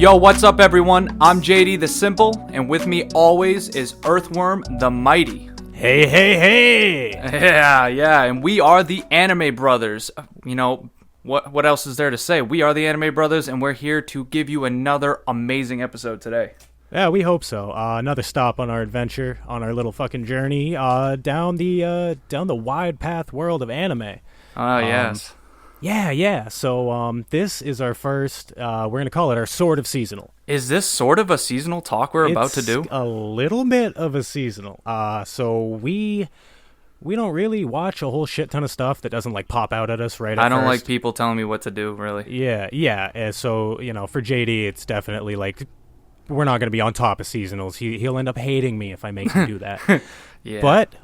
Yo, what's up everyone? I'm JD the Simple, and with me always is Earthworm the Mighty. Hey, hey, hey! Yeah, and we are the Anime Brothers. You know, what else is there to say? We are the Anime Brothers, and we're here to give you another amazing episode today. Yeah, we hope so. Another stop on our adventure, on our little fucking journey down the wide path world of anime. Yes. Yeah. So this is our first. We're gonna call it our sort of seasonal. Is this sort of a seasonal talk we're about to do? It's a little bit of a seasonal. So we don't really watch a whole shit ton of stuff that doesn't like pop out at us right at I don't first. like people telling me what to do, really. Yeah. And so for JD, it's definitely like we're not gonna be on top of seasonals. He'll end up hating me if I make him do that. Yeah. But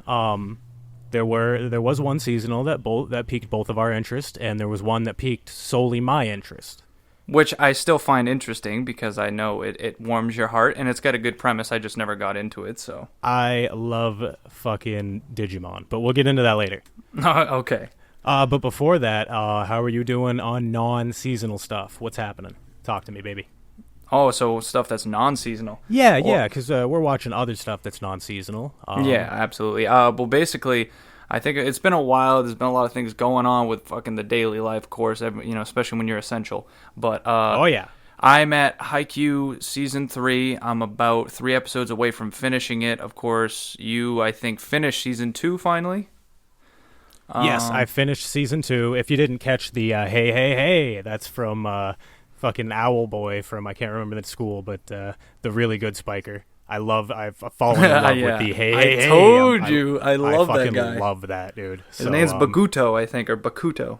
there was one seasonal that piqued both of our interest, and there was one that piqued solely my interest. Which I still find interesting because I know it warms your heart, and it's got a good premise. I just never got into it, so. I love fucking Digimon, but we'll get into that later. Okay. But before that, how are you doing on non-seasonal stuff? What's happening? Talk to me, baby. Oh, so stuff that's non-seasonal. Yeah, because we're watching other stuff that's non-seasonal. Yeah, absolutely. Well, basically, I think it's been a while. There's been a lot of things going on with fucking the daily life, of course, especially when you're essential. But oh, yeah. I'm at Haikyuu Season 3. I'm about 3 episodes away from finishing it. Of course, you, I think, finished Season 2 finally. Yes, I finished Season 2. If you didn't catch the hey, that's from fucking Owl Boy from, I can't remember the school, but the really good spiker. I've fallen in love with the hey. I told you. I love that guy. I fucking love that, dude. His name's Bakuto, I think, or Bakuto.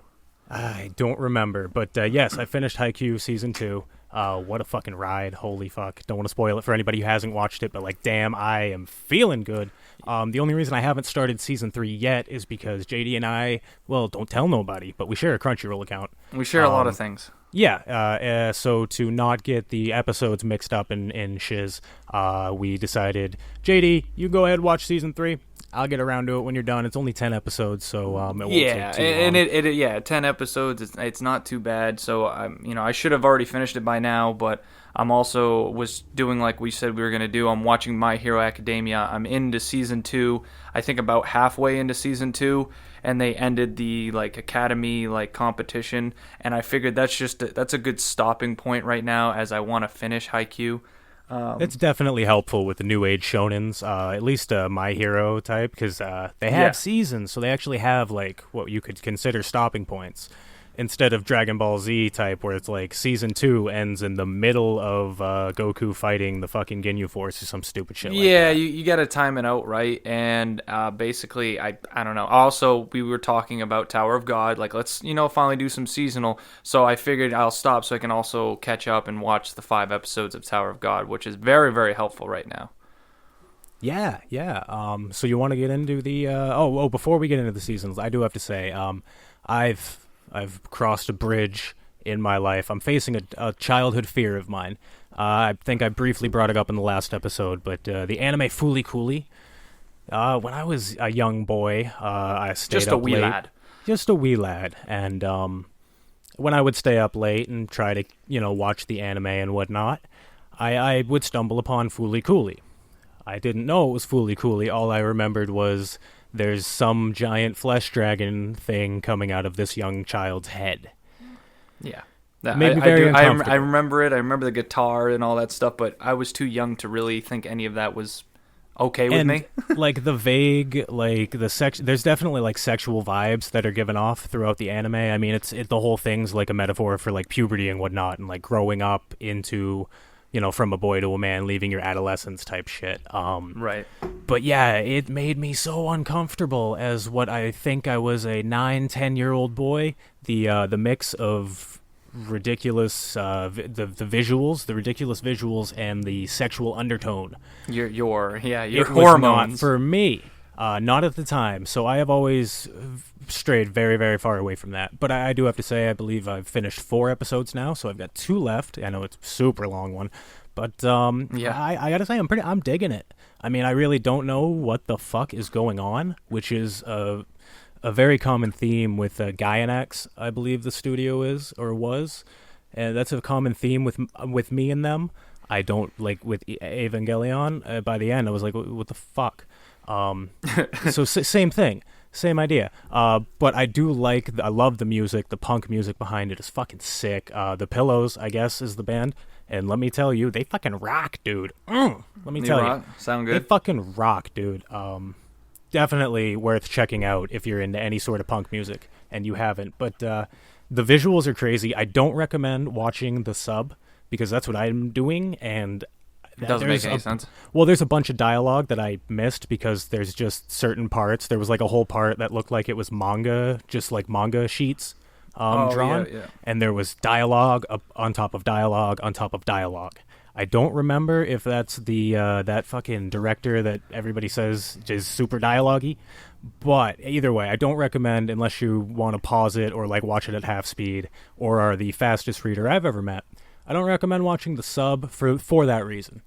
I don't remember, but yes, I finished Haikyuu Season 2. What a fucking ride. Holy fuck. Don't want to spoil it for anybody who hasn't watched it, but like, damn, I am feeling good. The only reason I haven't started Season 3 yet is because JD and I, well, don't tell nobody, but we share a Crunchyroll account. We share a lot of things. Yeah, so to not get the episodes mixed up in shiz, we decided, JD, you go ahead and watch Season 3. I'll get around to it when you're done. It's only 10 episodes, so it won't take too long. And 10 episodes, it's not too bad. So I should have already finished it by now, but I'm also was doing like we said we were gonna do. I'm watching My Hero Academia. I'm into Season 2. I think about halfway into Season 2, and they ended the like academy like competition, and I figured that's a good stopping point right now as I want to finish Haikyuu. It's definitely helpful with the new age shonens, at least My Hero type, because they have seasons, so they actually have like what you could consider stopping points. Instead of Dragon Ball Z type, where it's like Season 2 ends in the middle of Goku fighting the fucking Ginyu Force or some stupid shit like that. Yeah, you got to time it out right, and basically, I don't know. Also, we were talking about Tower of God, like let's finally do some seasonal. So I figured I'll stop so I can also catch up and watch the 5 episodes of Tower of God, which is very, very helpful right now. Yeah. So you want to get into the before we get into the seasons, I do have to say, I've crossed a bridge in my life. I'm facing a childhood fear of mine. I think I briefly brought it up in the last episode, but the anime Fooly Cooly. When I was a young boy, I stayed Just up a wee late. lad. Just a wee lad. And when I would stay up late and try to, watch the anime and whatnot, I would stumble upon Fooly Cooly. I didn't know it was Fooly Cooly. All I remembered was there's some giant flesh dragon thing coming out of this young child's head. Yeah. Made me very uncomfortable. I remember it. I remember the guitar and all that stuff, but I was too young to really think any of that was okay with me. Like the vague, like the there's definitely like sexual vibes that are given off throughout the anime. I mean, the whole thing's like a metaphor for like puberty and whatnot, and like growing up into, from a boy to a man, leaving your adolescence type shit. Right. But yeah, it made me so uncomfortable as what I think I was a 9-10-year-old boy. The mix of ridiculous the visuals, the ridiculous visuals, and the sexual undertone. Your it hormones. Was not for me. Not at the time. So I have always strayed very, very far away from that. But I do have to say, I believe I've finished 4 episodes now, so I've got 2 left. I know it's a super long one, but I gotta say, I'm digging it. I mean, I really don't know what the fuck is going on, which is a very common theme with Gainax, I believe the studio is or was. and that's a common theme with me and them. I don't like with Evangelion. By the end, I was like, "What the fuck?" So same thing, same idea. But I love the music. The punk music behind it is fucking sick. The Pillows, I guess, is the band, and let me tell you, they fucking rock, dude. Let me tell you, sound they good. fucking rock, dude. Definitely worth checking out if you're into any sort of punk music and you haven't. But the visuals are crazy. I don't recommend watching the sub because that's what I'm doing, and It doesn't make any sense. well, there's a bunch of dialogue that I missed because there's just certain parts. There was like a whole part that looked like it was manga, just like manga sheets drawn. Yeah. And there was dialogue on top of dialogue on top of dialogue. I don't remember if that's the that fucking director that everybody says is super dialogue-y. But either way, I don't recommend unless you want to pause it or like watch it at half speed or are the fastest reader I've ever met. I don't recommend watching the sub for that reason.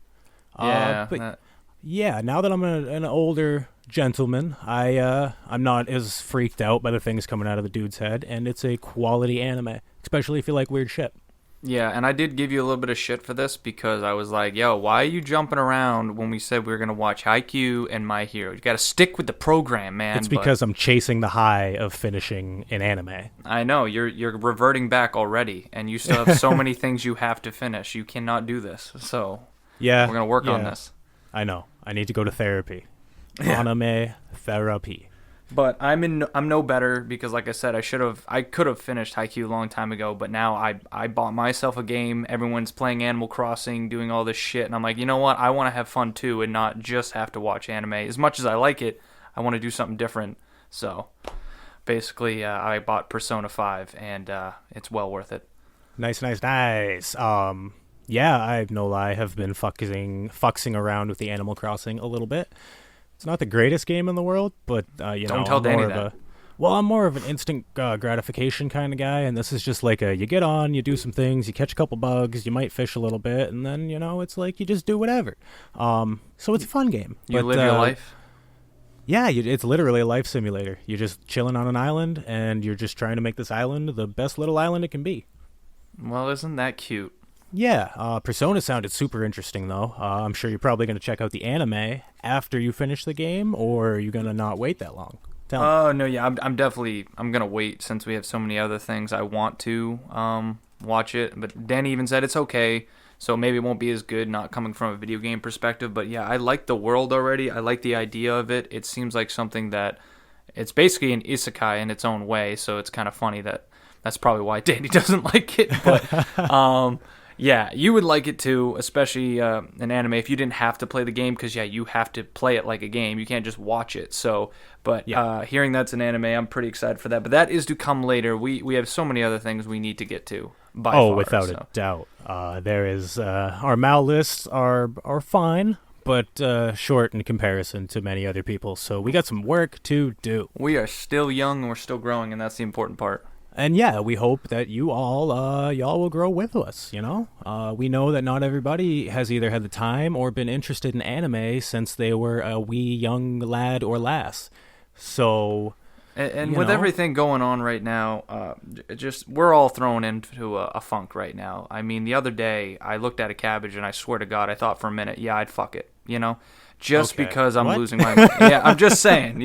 Yeah. Yeah, now that I'm an older gentleman, I'm not as freaked out by the things coming out of the dude's head, and it's a quality anime, especially if you like weird shit. Yeah, and I did give you a little bit of shit for this because I was like, yo, why are you jumping around when we said we were going to watch Haikyuu and My Hero? You got to stick with the program, man. It's because I'm chasing the high of finishing an anime. I know, you're reverting back already, and you still have so many things you have to finish. You cannot do this, so yeah, we're going to work on this. I know. I need to go to therapy. Yeah. Anime therapy. But I'm no better because, like I said, I could have finished Haikyuu a long time ago. But now I bought myself a game. Everyone's playing Animal Crossing, doing all this shit, and I'm like, you know what? I want to have fun too, and not just have to watch anime. As much as I like it, I want to do something different. So basically, I bought Persona 5, and it's well worth it. Nice. Yeah, I no lie have been fuxing around with the Animal Crossing a little bit. It's not the greatest game in the world, but Don't tell Danny that. I'm more of an instant gratification kind of guy, and this is just like you get on, you do some things, you catch a couple bugs, you might fish a little bit, and then it's like you just do whatever. So it's a fun game. You live your life. Yeah, it's literally a life simulator. You're just chilling on an island, and you're just trying to make this island the best little island it can be. Well, isn't that cute? Yeah, Persona sounded super interesting, though. I'm sure you're probably going to check out the anime after you finish the game, or are you going to not wait that long? Tell me. Oh, no, yeah, I'm going to wait since we have so many other things I want to watch it. But Danny even said it's okay, so maybe it won't be as good not coming from a video game perspective. But yeah, I like the world already. I like the idea of it. It seems like something that it's basically an isekai in its own way, so it's kind of funny that's probably why Danny doesn't like it. But yeah, you would like it too, especially an anime if you didn't have to play the game because, yeah, you have to play it like a game. You can't just watch it. So, but hearing that's an anime, I'm pretty excited for that. But that is to come later. We have so many other things we need to get to by far, without a doubt. There is our Mal lists are fine, but short in comparison to many other people. So we got some work to do. We are still young and we're still growing, and that's the important part. And yeah, we hope that you all, y'all will grow with us, We know that not everybody has either had the time or been interested in anime since they were a wee young lad or lass. So... And with everything going on right now, we're all thrown into a funk right now. I mean, the other day, I looked at a cabbage, and I swear to God, I thought for a minute, yeah, I'd fuck it, Just okay. because I'm What? losing my mind. Yeah, I'm just saying,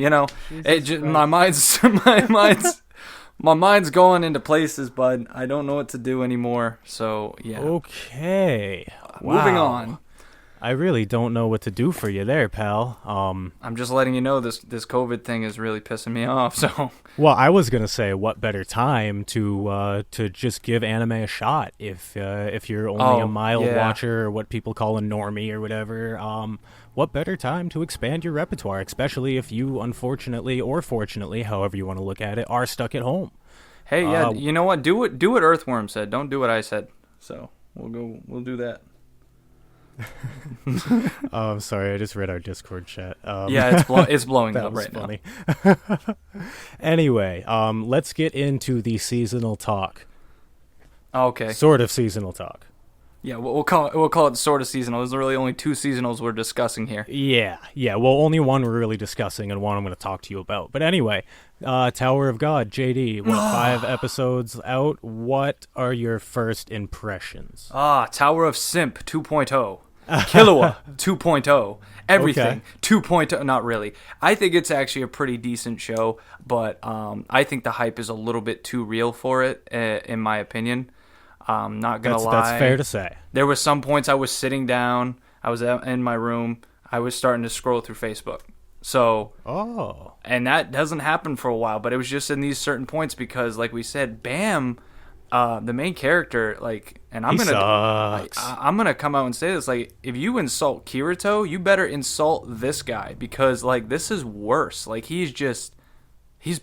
my mind's going into places, but I don't know what to do anymore. So, yeah. Okay. Moving Wow. on. I really don't know what to do for you there, pal. I'm just letting you know this COVID thing is really pissing me off. So, Well, I was gonna say, what better time to just give anime a shot if you're only a mild watcher or what people call a normie or whatever. What better time to expand your repertoire, especially if you, unfortunately or fortunately, however you want to look at it, are stuck at home. Hey, yeah, you know what? Do what Earthworm said. Don't do what I said. So we'll do that. I'm sorry, I just read our Discord chat. Yeah, it's blowing that up was right funny. now. Anyway, let's get into the seasonal talk. Okay. Sort of seasonal talk. Yeah, we'll call it Sorta-Seasonal. There's really only two seasonals we're discussing here. Yeah, yeah. Well, only one we're really discussing, and one I'm going to talk to you about. But anyway, Tower of God, JD. What 5 episodes out? What are your first impressions? Tower of Simp 2.0. Killua 2.0. Everything Okay. 2.0. Not really. I think it's actually a pretty decent show, but I think the hype is a little bit too real for it, in my opinion. Not gonna lie. That's fair to say. There was some points I was sitting down. I was in my room. I was starting to scroll through Facebook. So, and that doesn't happen for a while, but it was just in these certain points because, like we said, Bam, the main character, like, and He sucks. I'm gonna come out and say this, like, if you insult Kirito, you better insult this guy because, like, this is worse. Like, he's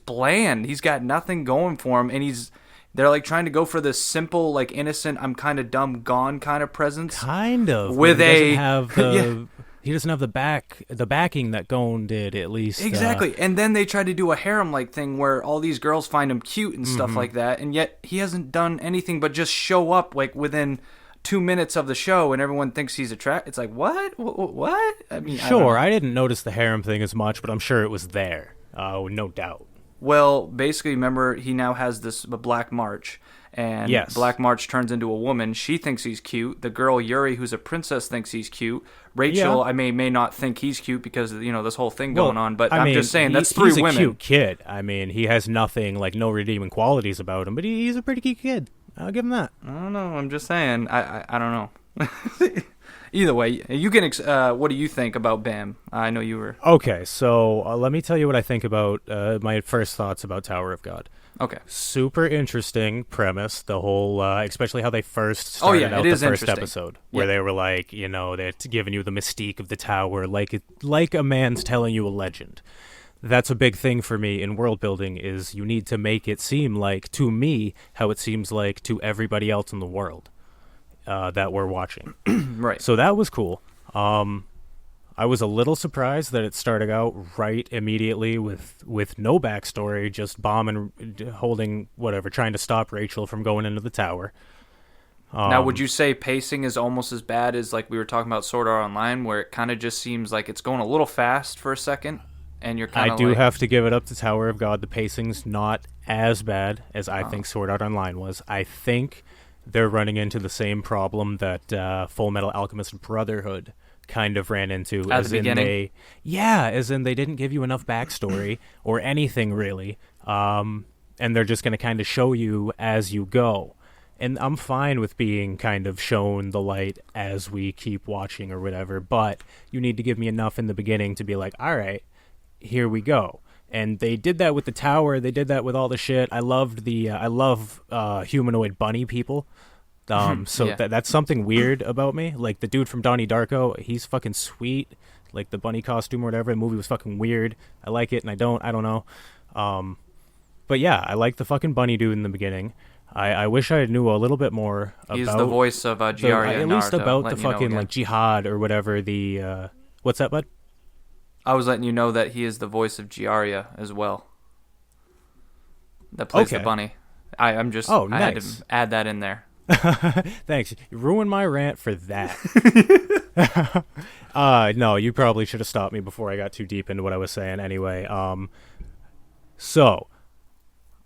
bland. He's got nothing going for him, and they're like trying to go for this simple, like, innocent, I'm kind of dumb, gone kind of presence. Kind of. With he doesn't have the he doesn't have the backing that Gon did, at least. Exactly. And then they try to do a harem-like thing where all these girls find him cute and stuff like that, and yet he hasn't done anything but just show up, like, within 2 minutes of the show, and everyone thinks he's attractive. It's like, what? What? I mean, Sure, I didn't notice the harem thing as much, but I'm sure it was there. No doubt. Well, basically, remember, he now has this Black March, and Yes. Black March turns into a woman. She thinks he's cute. The girl, Yuri, who's a princess, thinks he's cute. Rachel, Yeah. I may not think he's cute because, this whole thing going on, but I I'm mean, just saying, that's three he's women. He's a cute kid. I mean, he has nothing, like, no redeeming qualities about him, but he's a pretty cute kid. I'll give him that. I don't know. I'm just saying. I don't know. Either way, you can. What do you think about Bam? I know you were. Okay, so let me tell you what I think about my first thoughts about Tower of God. Okay. Super interesting premise, the whole, especially how they first started out the first episode, where they were like, they're giving you the mystique of the tower, like a man's telling you a legend. That's a big thing for me in world building, is you need to make it seem like, to me, how it seems like to everybody else in the world that we're watching. Right. So that was cool. I was a little surprised that it started out right immediately with no backstory, just bombing, holding whatever, trying to stop Rachel from going into the tower. Now, would you say pacing is almost as bad as, like, we were talking about Sword Art Online, where it kind of just seems like it's going a little fast for a second, and you're kind of I do have to give it up to Tower of God. The pacing's not as bad as I think Sword Art Online was. I think they're running into the same problem that Full Metal Alchemist Brotherhood kind of ran into at the beginning. As in they didn't give you enough backstory or anything really, and they're just going to kind of show you as you go. And I'm fine with being kind of shown the light as we keep watching or whatever, but you need to give me enough in the beginning to be like, all right, here we go. And they did that with the tower. They did that with all the shit. I love humanoid bunny people. That's something weird about me. Like, the dude from Donnie Darko, he's fucking sweet. Like, the bunny costume or whatever, the movie was fucking weird. I like it, and I don't know. But yeah, I like the fucking bunny dude in the beginning. I wish I knew a little bit more about... He's the voice of Jiraiya at least Naruto, about the fucking, like, jihad or whatever the... what's that, bud? I was letting you know that he is the voice of Jiraiya as well. That plays the bunny. I'm just... Oh, nice. I had to add that in there. Thanks. You ruined my rant for that. No, you probably should have stopped me before I got too deep into what I was saying anyway. So,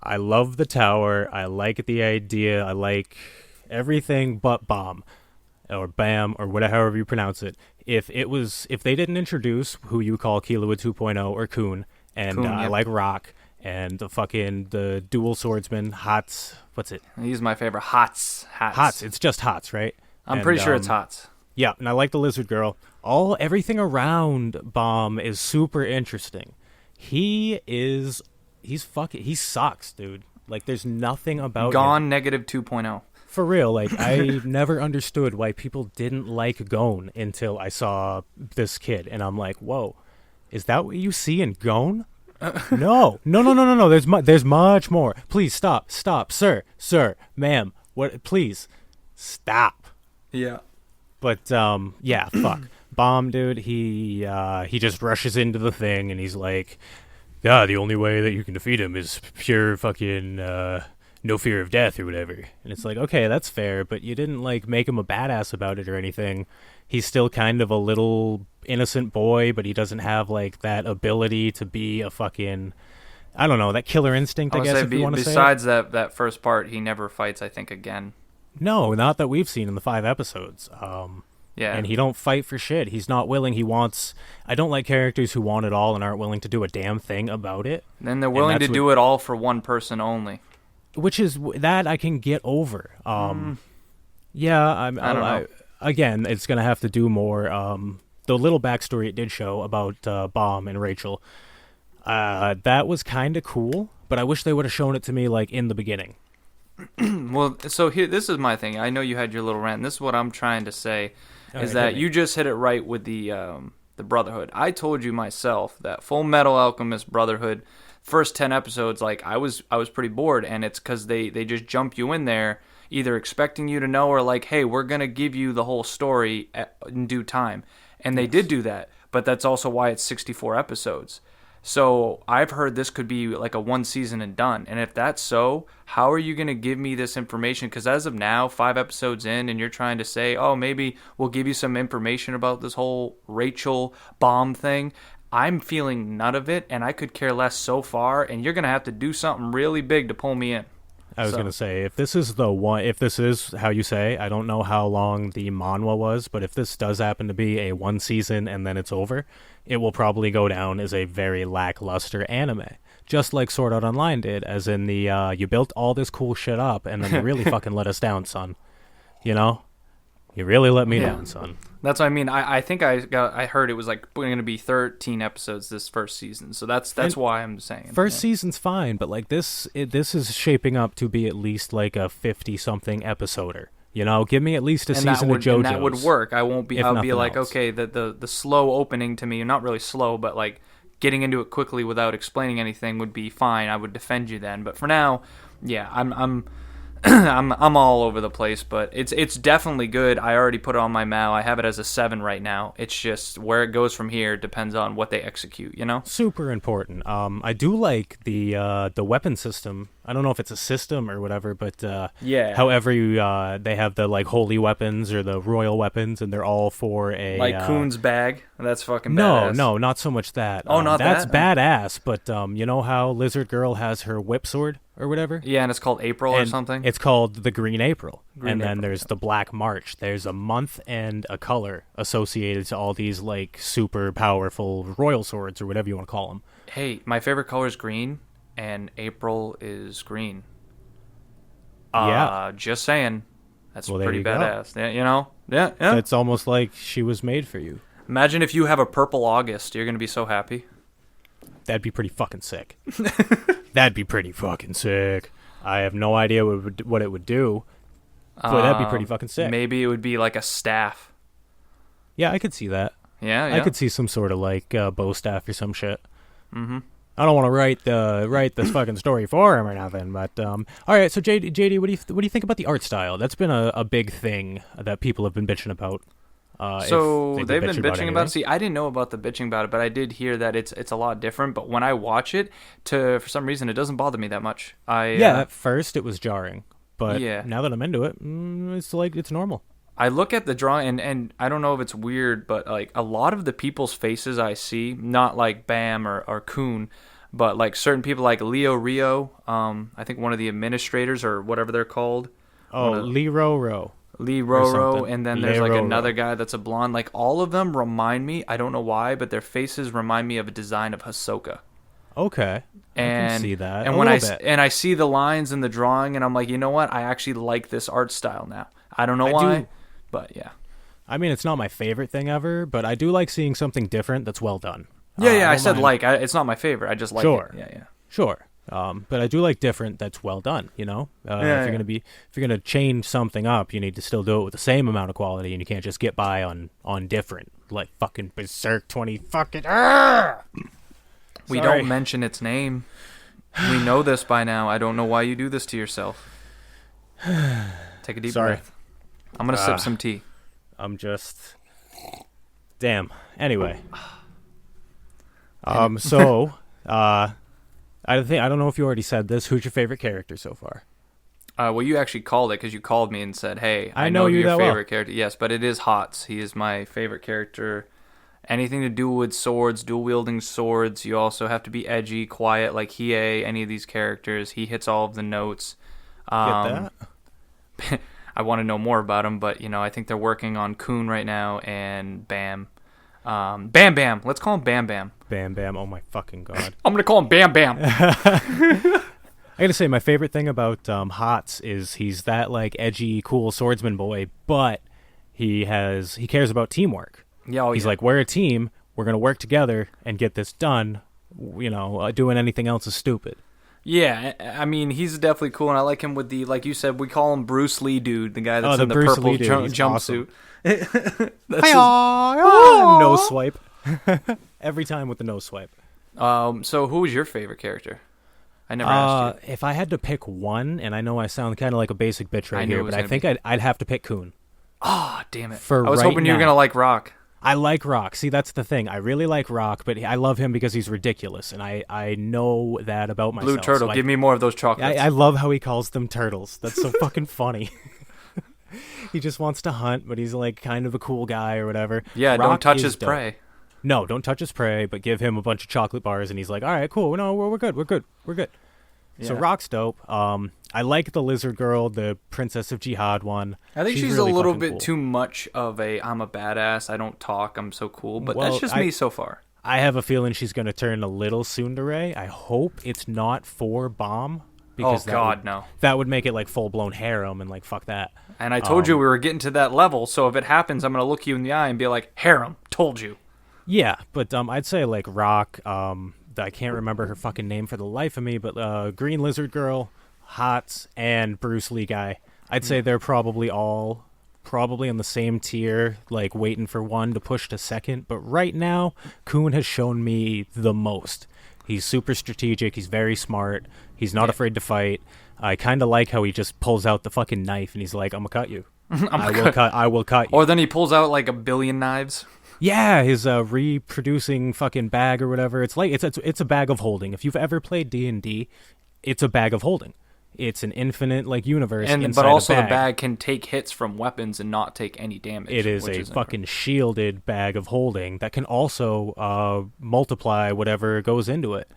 I love the tower. I like the idea. I like everything but Bomb. Or Bam, or whatever, however you pronounce it. If they didn't introduce who you call Killua 2.0 or Kun, and I like Rock, and the dual swordsman, Hots, what's it? He's my favorite. Hots. It's just Hots, right? I'm pretty sure it's Hots. Yeah, and I like the lizard girl. Everything around Bomb is super interesting. He sucks, dude. Like, there's nothing about Gone him. negative 2.0. For real, like, I never understood why people didn't like Gon until I saw this kid, and I'm like, whoa, is that what you see in Gon? No. There's much more. Please stop, sir, ma'am. What? Please stop. Yeah. But yeah, fuck. Bomb, dude. He just rushes into the thing, and he's like, yeah, the only way that you can defeat him is pure fucking no fear of death or whatever. And it's like, okay, that's fair, but you didn't like make him a badass about it or anything. He's still kind of a little innocent boy, but he doesn't have like that ability to be a fucking, I don't know, that killer instinct, I guess, if you want to say it. Besides that first part, he never fights, I think, again. No, not that we've seen in the 5 episodes. Yeah. And he don't fight for shit. He's not willing. He wants... I don't like characters who want it all and aren't willing to do a damn thing about it. And they're willing to do it all for one person only. Which is... That I can get over. Yeah, I don't know. Again, it's going to have to do more. The little backstory it did show about Bomb and Rachel, that was kind of cool, but I wish they would have shown it to me like in the beginning. Well, so here, this is my thing. I know you had your little rant. This is what I'm trying to say, is that you just hit it right with the Brotherhood. I told you myself that Full Metal Alchemist Brotherhood, first 10 episodes, like I was pretty bored, and it's because they just jump you in there, either expecting you to know or like, hey, we're gonna give you the whole story in due time, and they did do that. But that's also why it's 64 episodes. So I've heard this could be like a 1 season and done. And if that's so, how are you going to give me this information? Because as of now, 5 episodes in, and you're trying to say, oh, maybe we'll give you some information about this whole Rachel Bomb thing. I'm feeling none of it, and I could care less so far. And you're going to have to do something really big to pull me in. I was going to say, if this is if this is how you say, I don't know how long the manhwa was, but if this does happen to be a 1 season and then it's over, it will probably go down as a very lackluster anime. Just like Sword Art Online did, as in the, you built all this cool shit up and then you really fucking let us down, son. You know? You really let me down, son. That's what I mean. I think I heard it was like going to be 13 episodes this first season. So that's why I'm saying. First season's fine, but like this is shaping up to be at least like a 50-something episoder. You know, give me at least a season of JoJo's. And that would work. I'll be like, else. okay, the slow opening to me, not really slow, but like getting into it quickly without explaining anything would be fine. I would defend you then. But for now, yeah, I'm I'm all over the place, but it's definitely good. I already put it on my Mao. I have it as a 7 right now. It's just where it goes from here depends on what they execute, you know? Super important. I do like the weapon system. I don't know if it's a system or whatever, but yeah. However they have the like holy weapons or the royal weapons, and they're all for a like Kuhn's bag. That's fucking badass. No, not so much that. Oh, not that's that. That's badass. But you know how Lizard Girl has her whip sword or whatever? Yeah, and it's called April or something. It's called the Green April. Green and then April, there's the Black March. There's a month and a color associated to all these like super powerful royal swords or whatever you want to call them. Hey, my favorite color is green, and April is green. Yeah. Just saying. That's pretty go. badass. Yeah, you know? Yeah. It's almost like she was made for you. Imagine if you have a purple August. You're going to be so happy. That'd be pretty fucking sick. That'd be pretty fucking sick. I have no idea what it would do, but that'd be pretty fucking sick. Maybe it would be like a staff. Yeah, I could see that. Yeah. I could see some sort of like bow staff or some shit. Mm-hmm. I don't want to write this fucking story for him or nothing, but all right. So JD, what do you think about the art style? That's been a big thing that people have been bitching about. So they've been bitching about it. See, I didn't know about the bitching about it, but I did hear that it's a lot different. But when I watch it, for some reason, it doesn't bother me that much. At first it was jarring, but yeah. Now that I'm into it, it's like it's normal. I look at the drawing, and I don't know if it's weird, but like a lot of the people's faces I see, not like Bam or Kuhn, but like certain people like Leo Rio, I think one of the administrators or whatever they're called. Oh, Lee Roro. Lee Roro, and then there's like another guy that's a blonde. Like all of them remind me, I don't know why, but their faces remind me of a design of Hisoka. Okay. And, I can see that. And I see the lines in the drawing, and I'm like, you know what? I actually like this art style now. I don't know why, but yeah. I mean, it's not my favorite thing ever, but I do like seeing something different that's well done. Yeah, I said mind. It's not my favorite. I just like it. Yeah. Sure. But I do like different that's well done, you know? If you're gonna change something up, you need to still do it with the same amount of quality, and you can't just get by on different, like fucking Berserk 20 fucking We don't mention its name. We know this by now. I don't know why you do this to yourself. Take a deep breath. I'm gonna sip some tea. I'm just damn. Anyway. I don't know if you already said this. Who's your favorite character so far? Well, you actually called it because you called me and said, "Hey, I I know know you your that well. favorite character." Yes, but it is Hots. He is my favorite character. Anything to do with swords, dual wielding swords. You also have to be edgy, quiet, like Hiei. Any of these characters, he hits all of the notes. Get Um, that? I want to know more about him, but I think they're working on Kun right now and Bam. Bam Bam. Let's call him Bam Bam. Bam Bam. Oh my fucking god. I'm gonna call him Bam Bam. I gotta say, my favorite thing about Hots is he's that like edgy, cool swordsman boy, but he cares about teamwork. Yeah, oh, He's yeah. like, we're a team. We're gonna work together and get this done. Doing anything else is stupid. Yeah, I mean, he's definitely cool, and I like him with the, like you said, we call him Bruce Lee dude, the guy that's the in the Bruce purple Lee dude, he's jumpsuit. No swipe. Every time with the no swipe. So who was your favorite character? I never asked you. If I had to pick one, and I know I sound kind of like a basic bitch I right knew here, it was but I gonna think be. I'd have to pick Kun. Ah, damn it. For I was right hoping you were now. going to like Rock. I like Rock. See, that's the thing. I really like Rock, but I love him because he's ridiculous, and I know that about myself. Blue Turtle, so give me more of those chocolates. I love how he calls them turtles. That's so fucking funny. He just wants to hunt, but he's like kind of a cool guy or whatever. Yeah, Rock don't touch is his dope. prey. No, don't touch his prey, but give him a bunch of chocolate bars, and he's like, all right, cool. No, we're good. We're good. We're good. So Yeah. Rock's dope. I like the lizard girl, the Princess of Jihad one. I think she's really a little fucking bit cool. too much of a I'm a badass, I don't talk, I'm so cool, but Well, that's just me so far. I have a feeling she's going to turn a little tsundere. I hope it's not for Bomb. Because No. That would make it like full-blown harem, and like, fuck that. And I told you we were getting to that level, so if it happens, I'm going to look you in the eye and be like, harem, told you. Yeah, but I'd say like Rock, I can't remember her fucking name for the life of me, but Green Lizard Girl, Hots, and Bruce Lee guy. I'd say they're probably in the same tier, like waiting for one to push to second. But right now, Kun has shown me the most. He's super strategic. He's very smart. He's not afraid to fight. I kind of like how he just pulls out the fucking knife and he's like, "I'm gonna cut you. I will cut you." Or then he pulls out like a billion knives. Yeah, his reproducing fucking bag or whatever. It's like it's a bag of holding. If you've ever played D&D, it's a bag of holding. It's an infinite like universe, But also a the bag can take hits from weapons and not take any damage. It is a fucking shielded bag of holding that can also multiply whatever goes into it.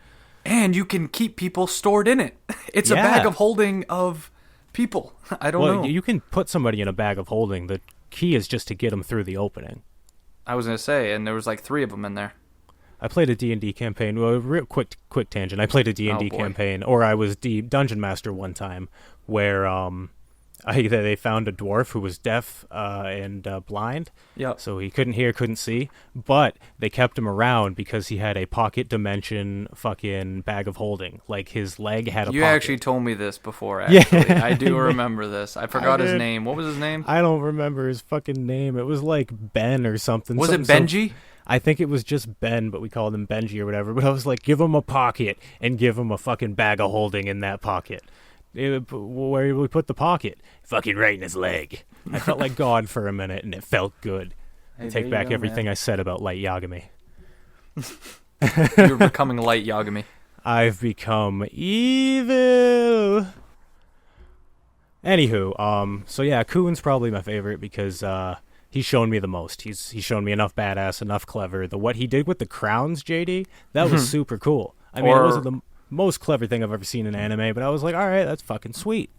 And you can keep people stored in it. It's a bag of holding of people. I don't know. You can put somebody in a bag of holding. The key is just to get them through the opening. I was going to say, and there was like 3 of them in there. I played a D&D campaign. Well, real quick tangent. I played a D&D boy. campaign, or I was Dungeon Master one time, where they found a dwarf who was deaf and blind. Yep. So he couldn't hear, couldn't see, but they kept him around because he had a pocket dimension fucking bag of holding. Like his leg had a You pocket. actually told me this before, actually. Yeah. I do remember this. I forgot his did. name. What was his name? I don't remember his fucking name. It was like Ben or something. Was it Something Benji? I think it was just Ben, but we called him Benji or whatever. But I was like, give him a pocket and give him a fucking bag of holding in that pocket. Where did we put the pocket? Fucking right in his leg. I felt like God for a minute, and it felt good. Hey, Take back everything I said about Light Yagami. You're becoming light Yagami. I've become evil. Anywho, so yeah, Kun's probably my favorite because he's shown me the most. He's shown me enough badass, enough clever. What he did with the crowns, JD, that was super cool. I mean, it wasn't the most clever thing I've ever seen in anime, but I was like, all right, that's fucking sweet.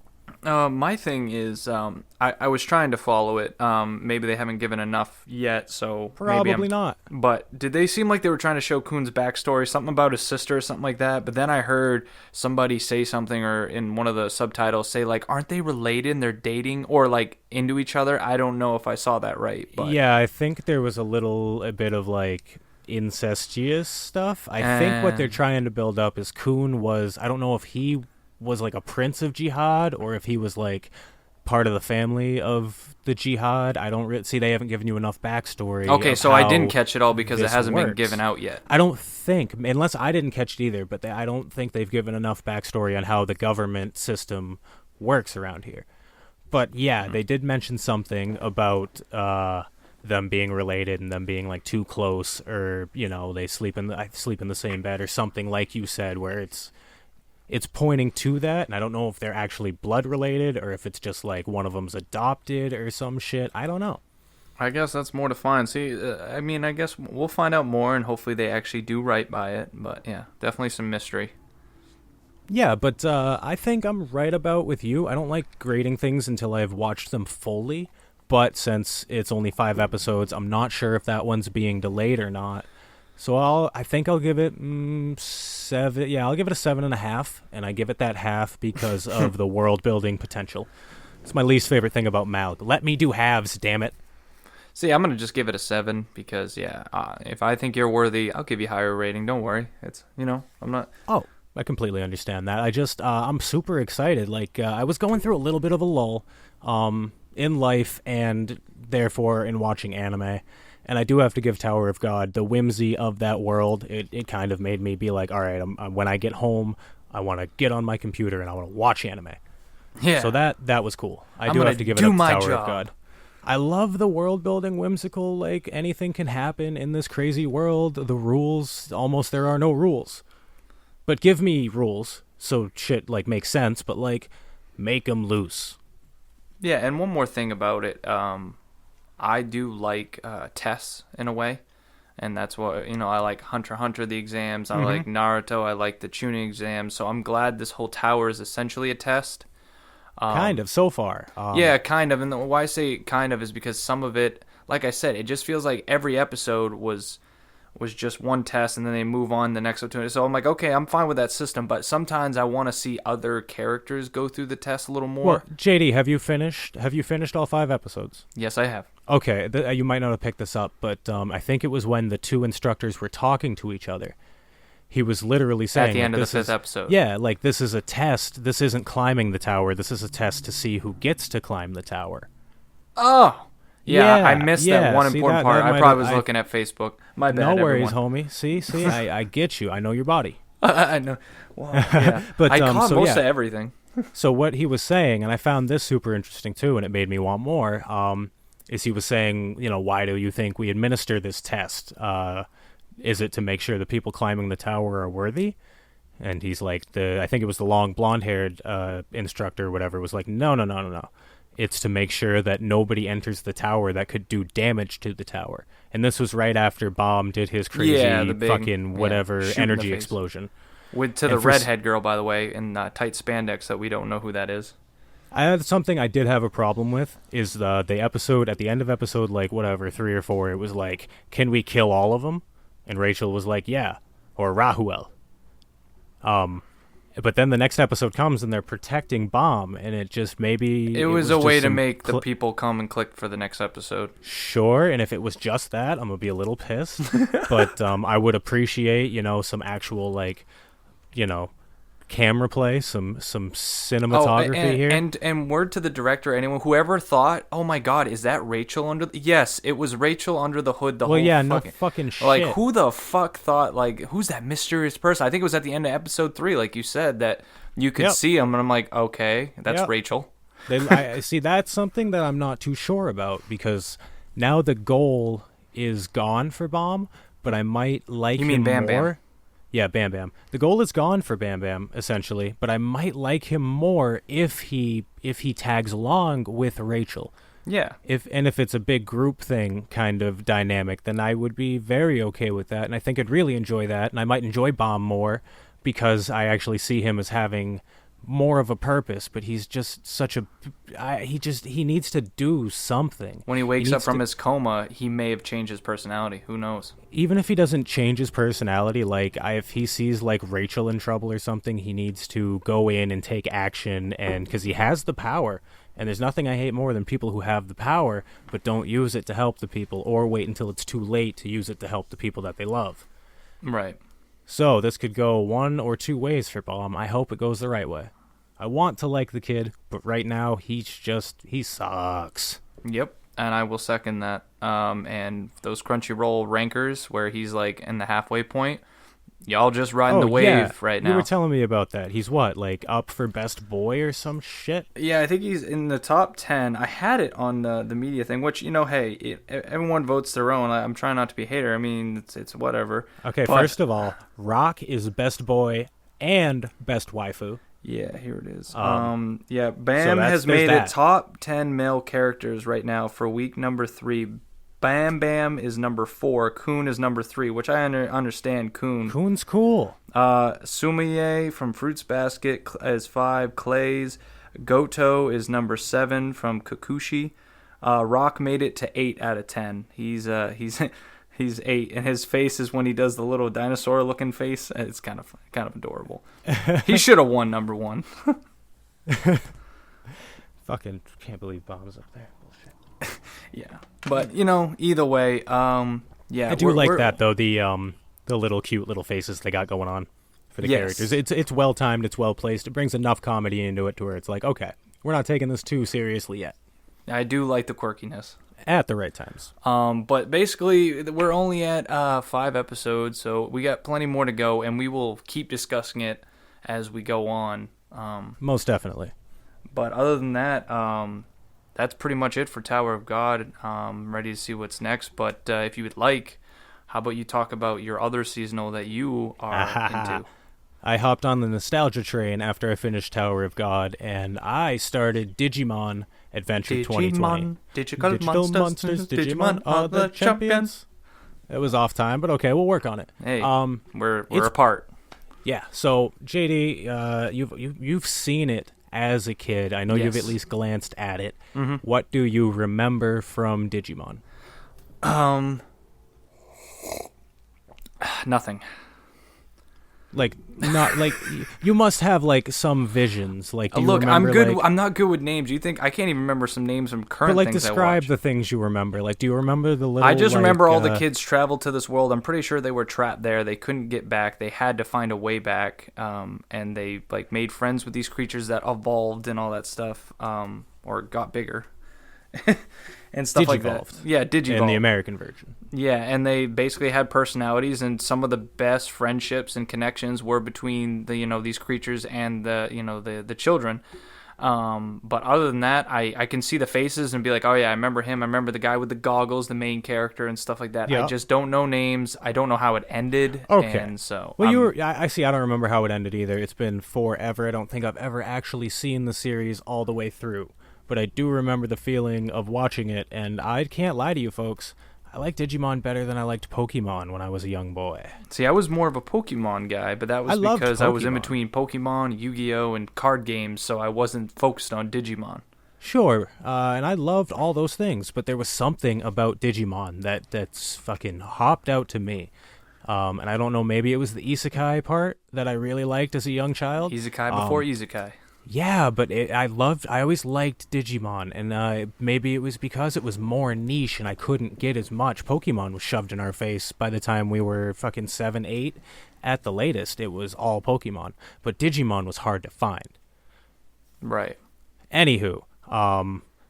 My thing is, I was trying to follow it. Maybe they haven't given enough yet, so Probably not. But did they seem like they were trying to show Kun's backstory, something about his sister or something like that? But then I heard somebody say something, or in one of the subtitles say like, aren't they related and they're dating or like into each other? I don't know if I saw that right. But Yeah, I think there was a bit of like incestuous stuff. I think what they're trying to build up is Kun was, I don't know if he was like a prince of jihad or if he was like part of the family of the jihad. I don't see, they haven't given you enough backstory. Okay, so I didn't catch it all because it this hasn't been works. given out yet. I don't think, unless I didn't catch it either, but I don't think they've given enough backstory on how the government system works around here. But yeah, they did mention something about them being related and them being like too close, or they sleep in the same bed or something, like you said, where it's it's pointing to that, and I don't know if they're actually blood related or if it's just like one of them's adopted or some shit. I don't know. I guess that's more to find. See, I mean, I guess we'll find out more, and hopefully they actually do right by it. But yeah, definitely some mystery. Yeah, but I think I'm right about with you. I don't like grading things until I've watched them fully. But since it's only 5 episodes, I'm not sure if that one's being delayed or not. So I think I'll give it 7. Yeah, I'll give it a 7.5, and I give it that half because of the world building potential. It's my least favorite thing about Mal. Let me do halves, damn it. See, I'm gonna just give it a 7 because if I think you're worthy, I'll give you a higher rating. Don't worry. It's I'm not. Oh, I completely understand that. I just I'm super excited. Like I was going through a little bit of a lull in life and therefore in watching anime. And I do have to give Tower of God the whimsy of that world. It kind of made me be like, all right, when I get home, I want to get on my computer and I want to watch anime. Yeah. So that was cool. I do have to give it up to Tower of God. I love the world building, whimsical, like anything can happen in this crazy world. The rules, almost there are no rules. But give me rules so shit like makes sense, but like make them loose. Yeah, and one more thing about it. I do like tests in a way, and that's what I like Hunter x Hunter the exams. I like Naruto. I like the tuning exams. So I'm glad this whole tower is essentially a test. Kind of so far. Yeah, kind of. And why I say kind of is because some of it, like I said, it just feels like every episode was just one test, and then they move on the next episode. So I'm like, okay, I'm fine with that system, but sometimes I want to see other characters go through the test a little more. Well, JD, have you finished all 5 episodes? Yes, I have. Okay, you might not have picked this up, but I think it was when the 2 instructors were talking to each other. He was literally saying... At the end of the 5th episode. Yeah, like, this is a test. This isn't climbing the tower. This is a test to see who gets to climb the tower. Oh! Yeah, I missed that one important part. I probably was looking at Facebook. My bad, no worries, everyone. homie. See, I get you. I know your body. I know. Well, yeah. But, I caught most of everything. So what he was saying, and I found this super interesting too, and it made me want more, is he was saying, why do you think we administer this test? Is it to make sure the people climbing the tower are worthy? And he's like, I think it was the long blonde-haired instructor or whatever, was like, no. It's to make sure that nobody enters the tower that could do damage to the tower. And this was right after Bomb did his crazy fucking whatever energy explosion. To the redhead girl, by the way, in tight spandex that we don't know who that is. Something I did have a problem with is the episode, at the end of episode, 3 or 4, it was like, can we kill all of them? And Rachel was like, yeah. Or Rahuel. But then the next episode comes and they're protecting Bomb, and it just maybe... It was a way to make the people come and click for the next episode. Sure, and if it was just that, I'm going to be a little pissed. But I would appreciate, some actual, camera play, some cinematography here. And word to the director, anyone, whoever thought, oh my god, is that Rachel under... Yes, it was Rachel under the hood the whole no fucking shit. Like, who the fuck thought, who's that mysterious person? I think it was at the end of episode 3, like you said, that you could see him, and I'm like, okay, that's Rachel. I see, that's something that I'm not too sure about, because now the goal is gone for Bomb, but I might like him Bam more. Bam? Yeah, Bam Bam. The goal is gone for Bam Bam, essentially, but I might like him more if he tags along with Rachel. Yeah. If it's a big group thing kind of dynamic, then I would be very okay with that, and I think I'd really enjoy that, and I might enjoy Bomb more because I actually see him as having more of a purpose, but he's just such a... he needs to do something. When he wakes up from his coma, he may have changed his personality. Who knows? Even if he doesn't change his personality, if he sees, Rachel in trouble or something, he needs to go in and take action, and because he has the power. And there's nothing I hate more than people who have the power, but don't use it to help the people, or wait until it's too late to use it to help the people that they love. Right. So this could go one or two ways for Bomb. I hope it goes the right way. I want to like the kid, but right now he sucks. Yep, and I will second that. And those Crunchyroll rankers where he's in the halfway point, y'all just riding the wave right now. You were telling me about that. He's what, up for best boy or some shit? Yeah, I think he's in the top 10. I had it on the media thing, which, hey, everyone votes their own. I'm trying not to be a hater. I mean, it's whatever. Okay, first of all, Rock is best boy and best waifu. Yeah, here it is. So Bam has there's made that. it top 10 male characters right now for week number 3. Bam Bam is number 4. Kun is number 3, which I understand. Kun's cool. Sumiye from Fruits Basket is 5. Clay's Goto is number 7 from Kakushi. Rock made it to 8 out of 10. He's 8, and his face is when he does the little dinosaur-looking face. It's kind of adorable. He should have won number 1. Fucking can't believe Bomb's up there. Bullshit. Yeah, but either way, yeah. I do like that though. The little cute little faces they got going on for the characters. It's well timed. It's well placed. It brings enough comedy into it to where it's like, okay, we're not taking this too seriously yet. I do like the quirkiness. At the right times. But basically, we're only at 5 episodes, so we got plenty more to go, and we will keep discussing it as we go on. Most definitely. But other than that, that's pretty much it for Tower of God. Ready to see what's next. But if you would like, how about you talk about your other seasonal that you are into? I hopped on the nostalgia train after I finished Tower of God, and I started Digimon Adventure 2020. Digital monsters, Digimon are the champions. It was off time, but okay, we'll work on it. Hey, we're apart. Yeah. So JD, you've seen it as a kid. I know you've at least glanced at it. Mm-hmm. What do you remember from Digimon? Nothing. Like not like you must have like some visions. Like do you look, remember, I'm good. Like, I'm not good with names. You think I can't even remember some names from current but like things describe I watch. the things you remember. Like, do you remember the little? I just remember all the like, kids traveled to this world. I'm pretty sure they were trapped there. They couldn't get back. They had to find a way back. And they like made friends with these creatures that evolved and all that stuff. Or got bigger. And stuff like that. Yeah, Digivolved. In the American version. Yeah, and they basically had personalities, and some of the best friendships and connections were between the these creatures and the children. But other than that, I can see the faces and be like, oh yeah, I remember him. I remember the guy with the goggles, the main character, and stuff like that. Yeah. I just don't know names. I don't know how it ended. Okay. And so well, I see. I don't remember how it ended either. It's been forever. I don't think I've ever actually seen the series all the way through. But I do remember the feeling of watching it, and I can't lie to you folks, I liked Digimon better than I liked Pokemon when I was a young boy. See, I was more of a Pokemon guy, but that was because I was in between Pokemon, Yu-Gi-Oh, and card games, so I wasn't focused on Digimon. Sure, and I loved all those things, but there was something about Digimon that's fucking hopped out to me. And I don't know, maybe it was the isekai part that I really liked as a young child. Isekai before Isekai. Yeah, but I always liked Digimon, and maybe it was because it was more niche and I couldn't get as much. Pokemon was shoved in our face by the time we were fucking 7, 8. At the latest, it was all Pokemon. But Digimon was hard to find. Right. Anywho,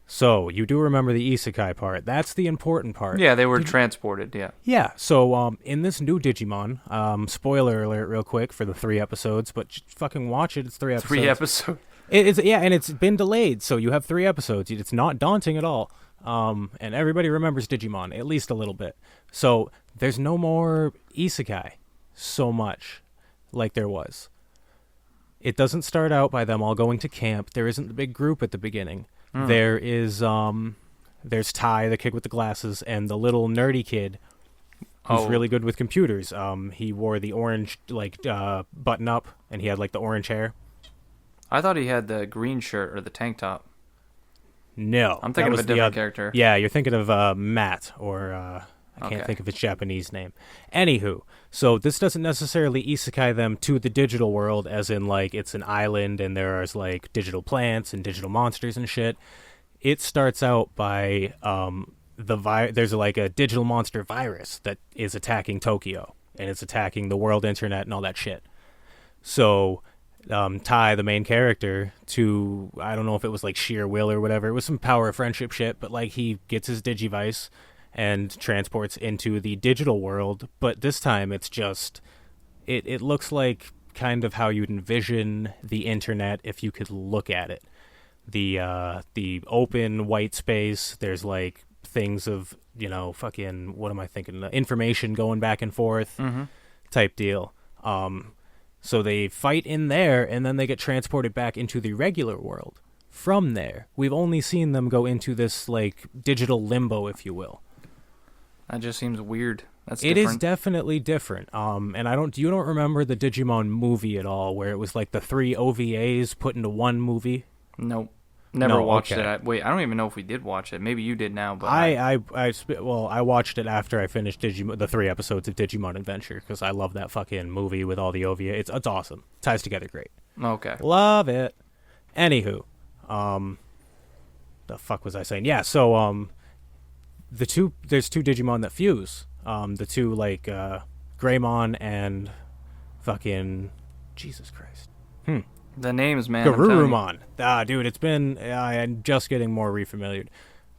so you do remember the isekai part. That's the important part. Yeah, they were transported, yeah. Yeah, so in this new Digimon, spoiler alert real quick for the 3 episodes, but just fucking watch it. It's 3 episodes. 3 episodes. Yeah, and it's been delayed, so you have 3 episodes. It's not daunting at all. And everybody remembers Digimon, at least a little bit. So there's no more isekai so much like there was. It doesn't start out by them all going to camp. There isn't the big group at the beginning. There is there's Ty, the kid with the glasses, and the little nerdy kid who's really good with computers. He wore the orange button up, and he had like the orange hair. I thought he had the green shirt or the tank top. No, I'm thinking of a different character. Yeah, you're thinking of Matt, or I can't think of his Japanese name. Anywho, so this doesn't necessarily isekai them to the digital world, as in like it's an island and there's like digital plants and digital monsters and shit. It starts out by there's like a digital monster virus that is attacking Tokyo, and it's attacking the world internet and all that shit. So Ty, the main character, to I don't know if it was like sheer will or whatever, it was some power of friendship shit, but like he gets his digivice and transports into the digital world, but this time it's just it looks like kind of how you'd envision the internet if you could look at it. The open white space, there's like things of, information going back and forth type deal. So they fight in there, and then they get transported back into the regular world. From there, we've only seen them go into this, like, digital limbo, if you will. That just seems weird. That's It different. is definitely different. And you don't remember the Digimon movie at all, where it was like the 3 OVAs put into one movie? Nope. Never No, watched okay. it. Wait, I don't even know if we did watch it. Maybe you did now, but I watched it after I finished the 3 episodes of Digimon Adventure, because I love that fucking movie with all the OVA. It's awesome. Ties together great. Okay. Love it. Anywho, the fuck was I saying? Yeah, so there's 2 Digimon that fuse. The 2 like Greymon and fucking Jesus Christ. The names, man. I'm telling you. Garurumon. Dude, it's been I'm just getting more refamiliared.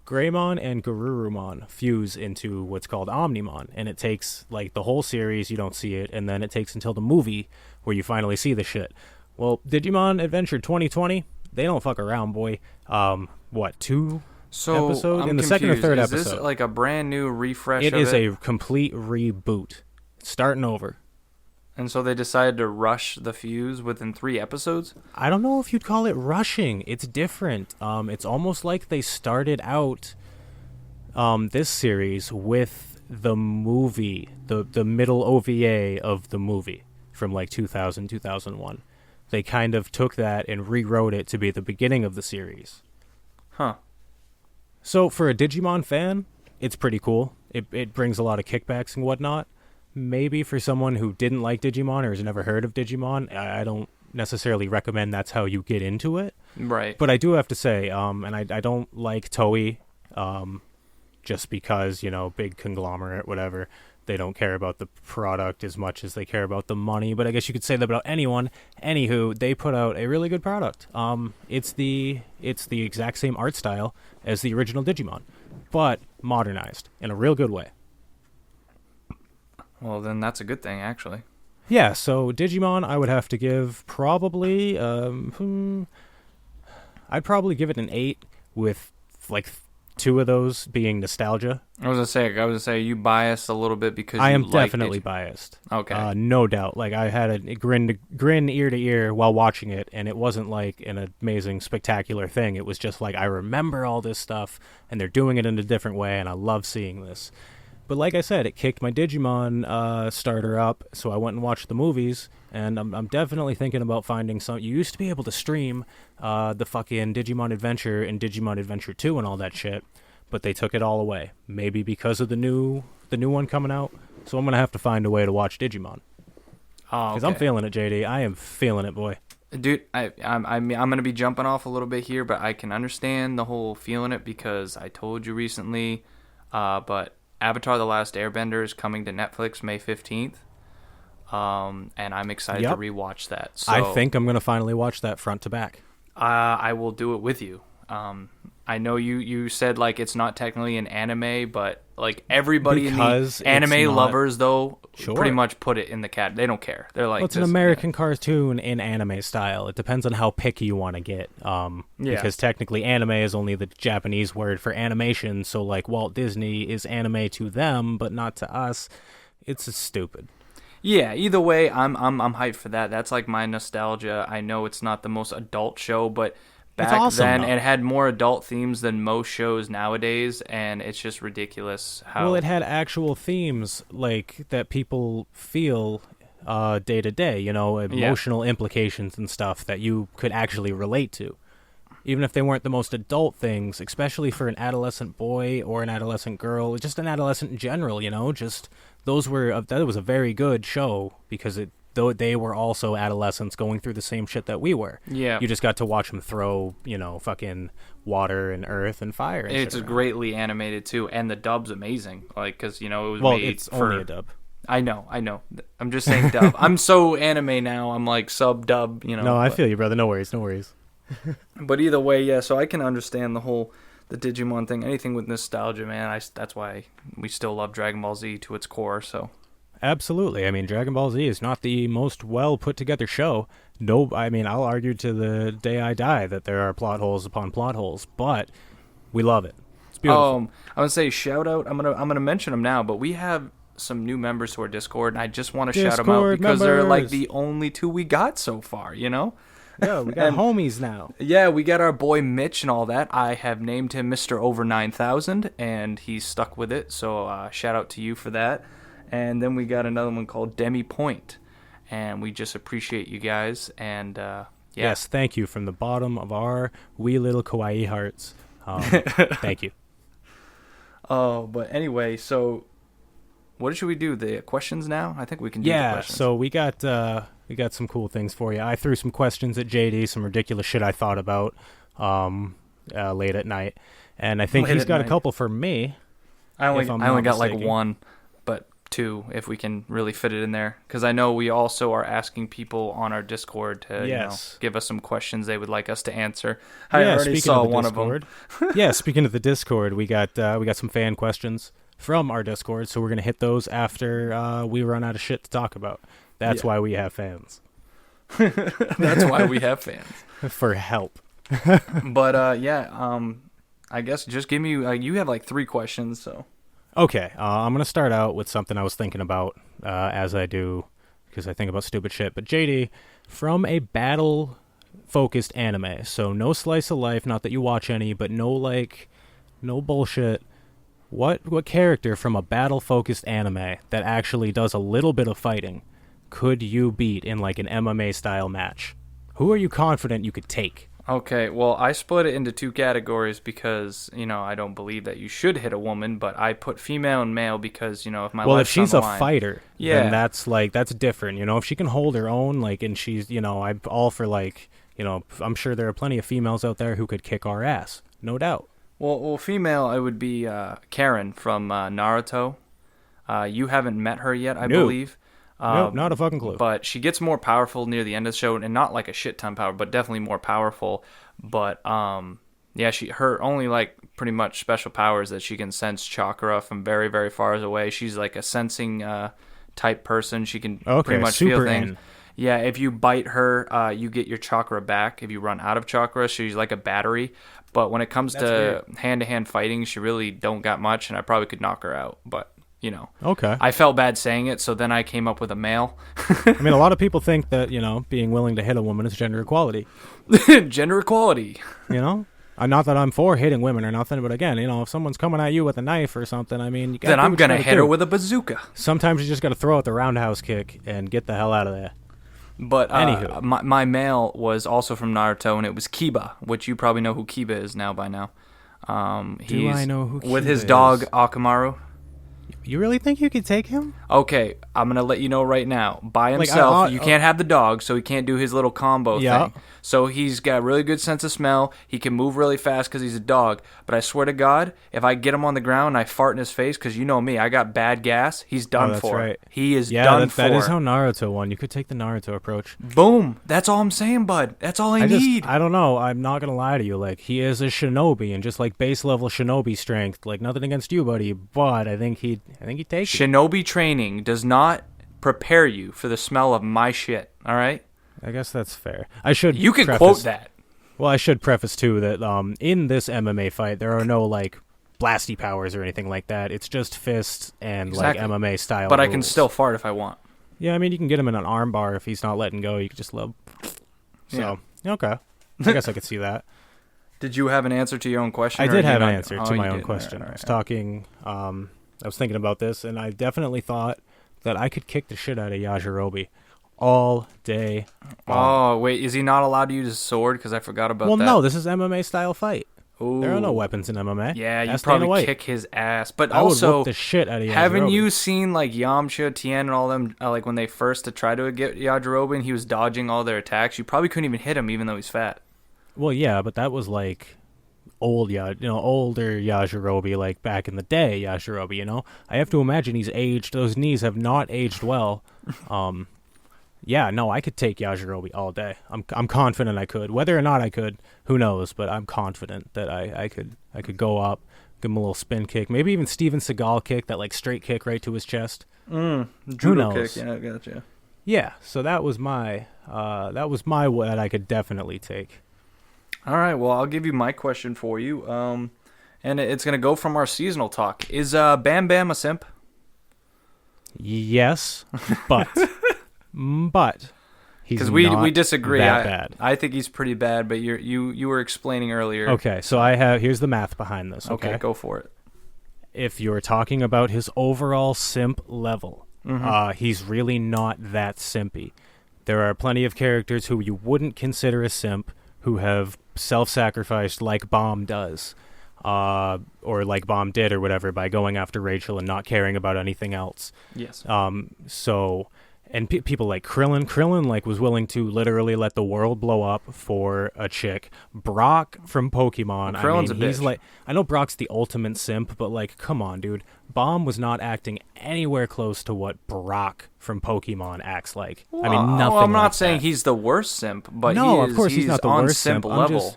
Greymon and Garurumon fuse into what's called Omnimon, and it takes like the whole series, you don't see it, and then it takes until the movie where you finally see the shit. Well, Digimon Adventure 2020, they don't fuck around, boy. What, 2 episodes? I'm In the confused. second or third is episode. Is this like a brand new refresh It of is it? a complete reboot. It's starting over. And so they decided to rush the fuse within 3 episodes? I don't know if you'd call it rushing. It's different. It's almost like they started out this series with the movie, the middle OVA of the movie from like 2000, 2001. They kind of took that and rewrote it to be the beginning of the series. Huh. So for a Digimon fan, it's pretty cool. It brings a lot of kickbacks and whatnot. Maybe for someone who didn't like Digimon or has never heard of Digimon, I don't necessarily recommend that's how you get into it. Right. But I do have to say, and I don't like Toei, just because, big conglomerate, whatever. They don't care about the product as much as they care about the money. But I guess you could say that about anyone. Anywho, they put out a really good product. It's the exact same art style as the original Digimon, but modernized in a real good way. Well, then that's a good thing, actually. Yeah, so Digimon, I would have to give probably, I'd probably give it an 8, with like 2 of those being nostalgia. I was gonna say, you biased a little bit because I you am liked definitely it. biased. Okay. No doubt. Like, I had a grin ear to ear while watching it, and it wasn't like an amazing, spectacular thing. It was just like, I remember all this stuff, and they're doing it in a different way, and I love seeing this. But like I said, it kicked my Digimon starter up, so I went and watched the movies, and I'm definitely thinking about finding some. You used to be able to stream the fucking Digimon Adventure and Digimon Adventure 2 and all that shit, but they took it all away. Maybe because of the new one coming out. So I'm gonna have to find a way to watch Digimon. Oh, Because okay. I'm feeling it, JD. I am feeling it, boy. Dude, I'm gonna be jumping off a little bit here, but I can understand the whole feeling it because I told you recently, but Avatar: The Last Airbender is coming to Netflix May 15th, and I'm excited to rewatch that. So I think I'm gonna finally watch that front to back. I will do it with you. I know you said like it's not technically an anime, but like everybody Because in the anime it's not- lovers though Sure. pretty much put it in the cat. They don't care. They're like, Well, it's an this- American cartoon in anime style. It depends on how picky you want to get. Yeah. Because technically anime is only the Japanese word for animation, so like Walt Disney is anime to them, but not to us. It's stupid. Yeah, either way, I'm hyped for that. That's like my nostalgia. I know it's not the most adult show, but back awesome, then though. it had more adult themes than most shows nowadays, and it's just ridiculous how. Well, it had actual themes like that people feel day to day, emotional implications and stuff that you could actually relate to. Even if they weren't the most adult things, especially for an adolescent boy or an adolescent girl, just an adolescent in general, just that was a very good show because though they were also adolescents going through the same shit that we were. Yeah. You just got to watch them throw, fucking water and earth and fire and It's shit around. greatly animated too, and the dub's amazing. Like, because it was Well, made it's for. only a dub. I know. I'm just saying dub. I'm so anime now. I'm like sub dub. No, I feel you, brother. No worries. But either way, yeah. So I can understand the Digimon thing. Anything with nostalgia, man. That's why we still love Dragon Ball Z to its core. So. Absolutely. I mean, Dragon Ball Z is not the most well put together show. No, I mean, I'll argue to the day I die that there are plot holes upon plot holes, but we love it. It's beautiful. I would say shout out. I'm gonna mention them now, but we have some new members to our Discord, and I just want to shout them out Discord because they're like members. the only two we got so far, you know? Yeah, we got homies now. Yeah, we got our boy Mitch and all that. I have named him Mr. Over 9000, and he's stuck with it, so shout out to you for that. And then we got another one called Demi Point, and we just appreciate you guys, and Yes, thank you from the bottom of our wee little kawaii hearts. Thank you. Oh, but anyway, so what should we do? The questions now? I think we can do the questions. So we got some cool things for you. I threw some questions at JD, some ridiculous shit I thought about late at night, and I think he's got a couple for me. I only got mistaken. like one, but two if we can really fit it in there, because I know we also are asking people on our Discord to give us some questions they would like us to answer. I already saw one of them. Yeah, speaking of the Discord, we got some fan questions from our Discord, so we're gonna hit those after we run out of shit to talk about. That's why we have fans. That's why we have fans. For help. But I guess just give me you have like 3 questions, so. Okay, I'm going to start out with something I was thinking about, as I do, because I think about stupid shit. But JD, from a battle-focused anime, so no slice of life, not that you watch any, but no bullshit, what character from a battle-focused anime that actually does a little bit of fighting could you beat in like an MMA-style match? Who are you confident you could take? Okay, well, I split it into 2 categories because, I don't believe that you should hit a woman, but I put female and male because, if my life's if she's on the a line, fighter, then that's different. If she can hold her own, and she's, I'm all for I'm sure there are plenty of females out there who could kick our ass, no doubt. Well, female, it would be Karen from Naruto. You haven't met her yet, I believe. Nope, not a fucking clue. But she gets more powerful near the end of the show, and not like a shit ton power, but definitely more powerful. But her only pretty much special power is that she can sense chakra from very, very far away. She's like a sensing type person. She can pretty much feel things. Yeah, if you bite her, you get your chakra back. If you run out of chakra, she's like a battery. But when it comes to hand-to-hand fighting, she really don't got much, and I probably could knock her out. But okay. I felt bad saying it, so then I came up with a male. I mean, a lot of people think that, being willing to hit a woman is gender equality. Gender equality. Not that I'm for hitting women or nothing, but again, if someone's coming at you with a knife or something, I mean, you gotta then I'm going to hit her with a bazooka. Sometimes you just got to throw out the roundhouse kick and get the hell out of there. But anywho, my male was also from Naruto, and it was Kiba, which you probably know who Kiba is now by now. Do I know who Kiba with his is? dog Akamaru. You really think you could take him? Okay, I'm going to let you know right now. By himself, you can't have the dog, so he can't do his little combo thing. So he's got a really good sense of smell. He can move really fast because he's a dog. But I swear to God, if I get him on the ground and I fart in his face, because you know me, I got bad gas, he's done that's for. Right. He is done for. That is how Naruto won. You could take the Naruto approach. Boom. That's all I'm saying, bud. That's all I need. I don't know. I'm not going to lie to you. He is a shinobi, and just base level shinobi strength, nothing against you, buddy, but I think he'd take it. Shinobi training does not prepare you for the smell of my shit, all right? I guess that's fair. You can quote that. Well, I should preface, too, that in this MMA fight, there are no, blasty powers or anything like that. It's just fists and, MMA style But rules. I can still fart if I want. Yeah, I mean, you can get him in an arm bar if he's not letting go. You can just So, okay. I guess I could see that. Did you have an answer to your own question? I did have an answer to my own question. I was talking... I was thinking about this, and I definitely thought that I could kick the shit out of Yajirobe all day long. Oh, wait, is he not allowed to use his sword? Because I forgot about that. Well, no, this is MMA-style fight. Ooh. There are no weapons in MMA. Yeah, you probably kick his ass. But I also, would whoop the shit out of Yajirobe. Haven't you seen, Yamcha, Tien, and all them, when they first tried to get Yajirobe and he was dodging all their attacks? You probably couldn't even hit him, even though he's fat. Well, yeah, but that was, older Yajirobe, back in the day Yajirobe, I have to imagine he's aged. Those knees have not aged well. Yeah, no, I could take Yajirobe all day. I'm confident I could. Whether or not I could, who knows, but I'm confident that I could go up, give him a little spin kick, maybe even Steven Seagal kick, that straight kick right to his chest. Judo kick, yeah, I gotcha. Yeah, so that was my what I could definitely take. All right, well, I'll give you my question for you, and it's going to go from our seasonal talk. Is Bam Bam a simp? Yes, but he's Because not we disagree. that bad. I think he's pretty bad, but you were explaining earlier. Okay, so here's the math behind this. Okay, go for it. If you're talking about his overall simp level, he's really not that simpy. There are plenty of characters who you wouldn't consider a simp who have self-sacrificed like Bomb does, or like Bomb did or whatever, by going after Rachel and not caring about anything else. Yes. And people like Krillin like was willing to literally let the world blow up for a chick. Brock from Pokemon, Well, Krillin's he's a bitch. like, I know Brock's the ultimate simp, but like, come on, dude. Bomb was not acting anywhere close to what Brock from Pokemon acts like. I mean, nothing. Well, I'm not like saying that. he's the worst simp, but No, of course he's not the on worst simp simp. level.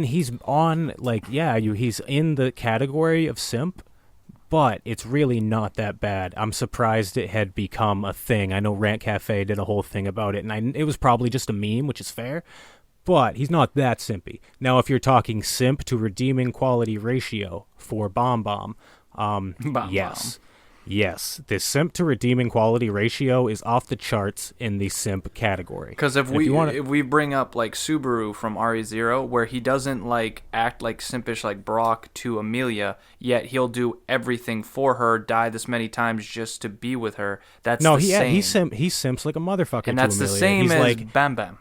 He's on like, he's in the category of simp, but it's really not that bad. I'm surprised it had become a thing. I know Rant Cafe did a whole thing about it, and it was probably just a meme, which is fair, but he's not that simpy. Now, if you're talking simp to redeeming quality ratio for Bomb, yes. Yes, the simp to redeeming quality ratio is off the charts in the simp category. Because if we bring up like Subaru from RE0, where he doesn't like act like simpish like Brock to Amelia, yet he'll do everything for her, die this many times just to be with her. That's no, the same. he simps like a motherfucker. And to that's Amelia. the same He's as like, Bam Bam.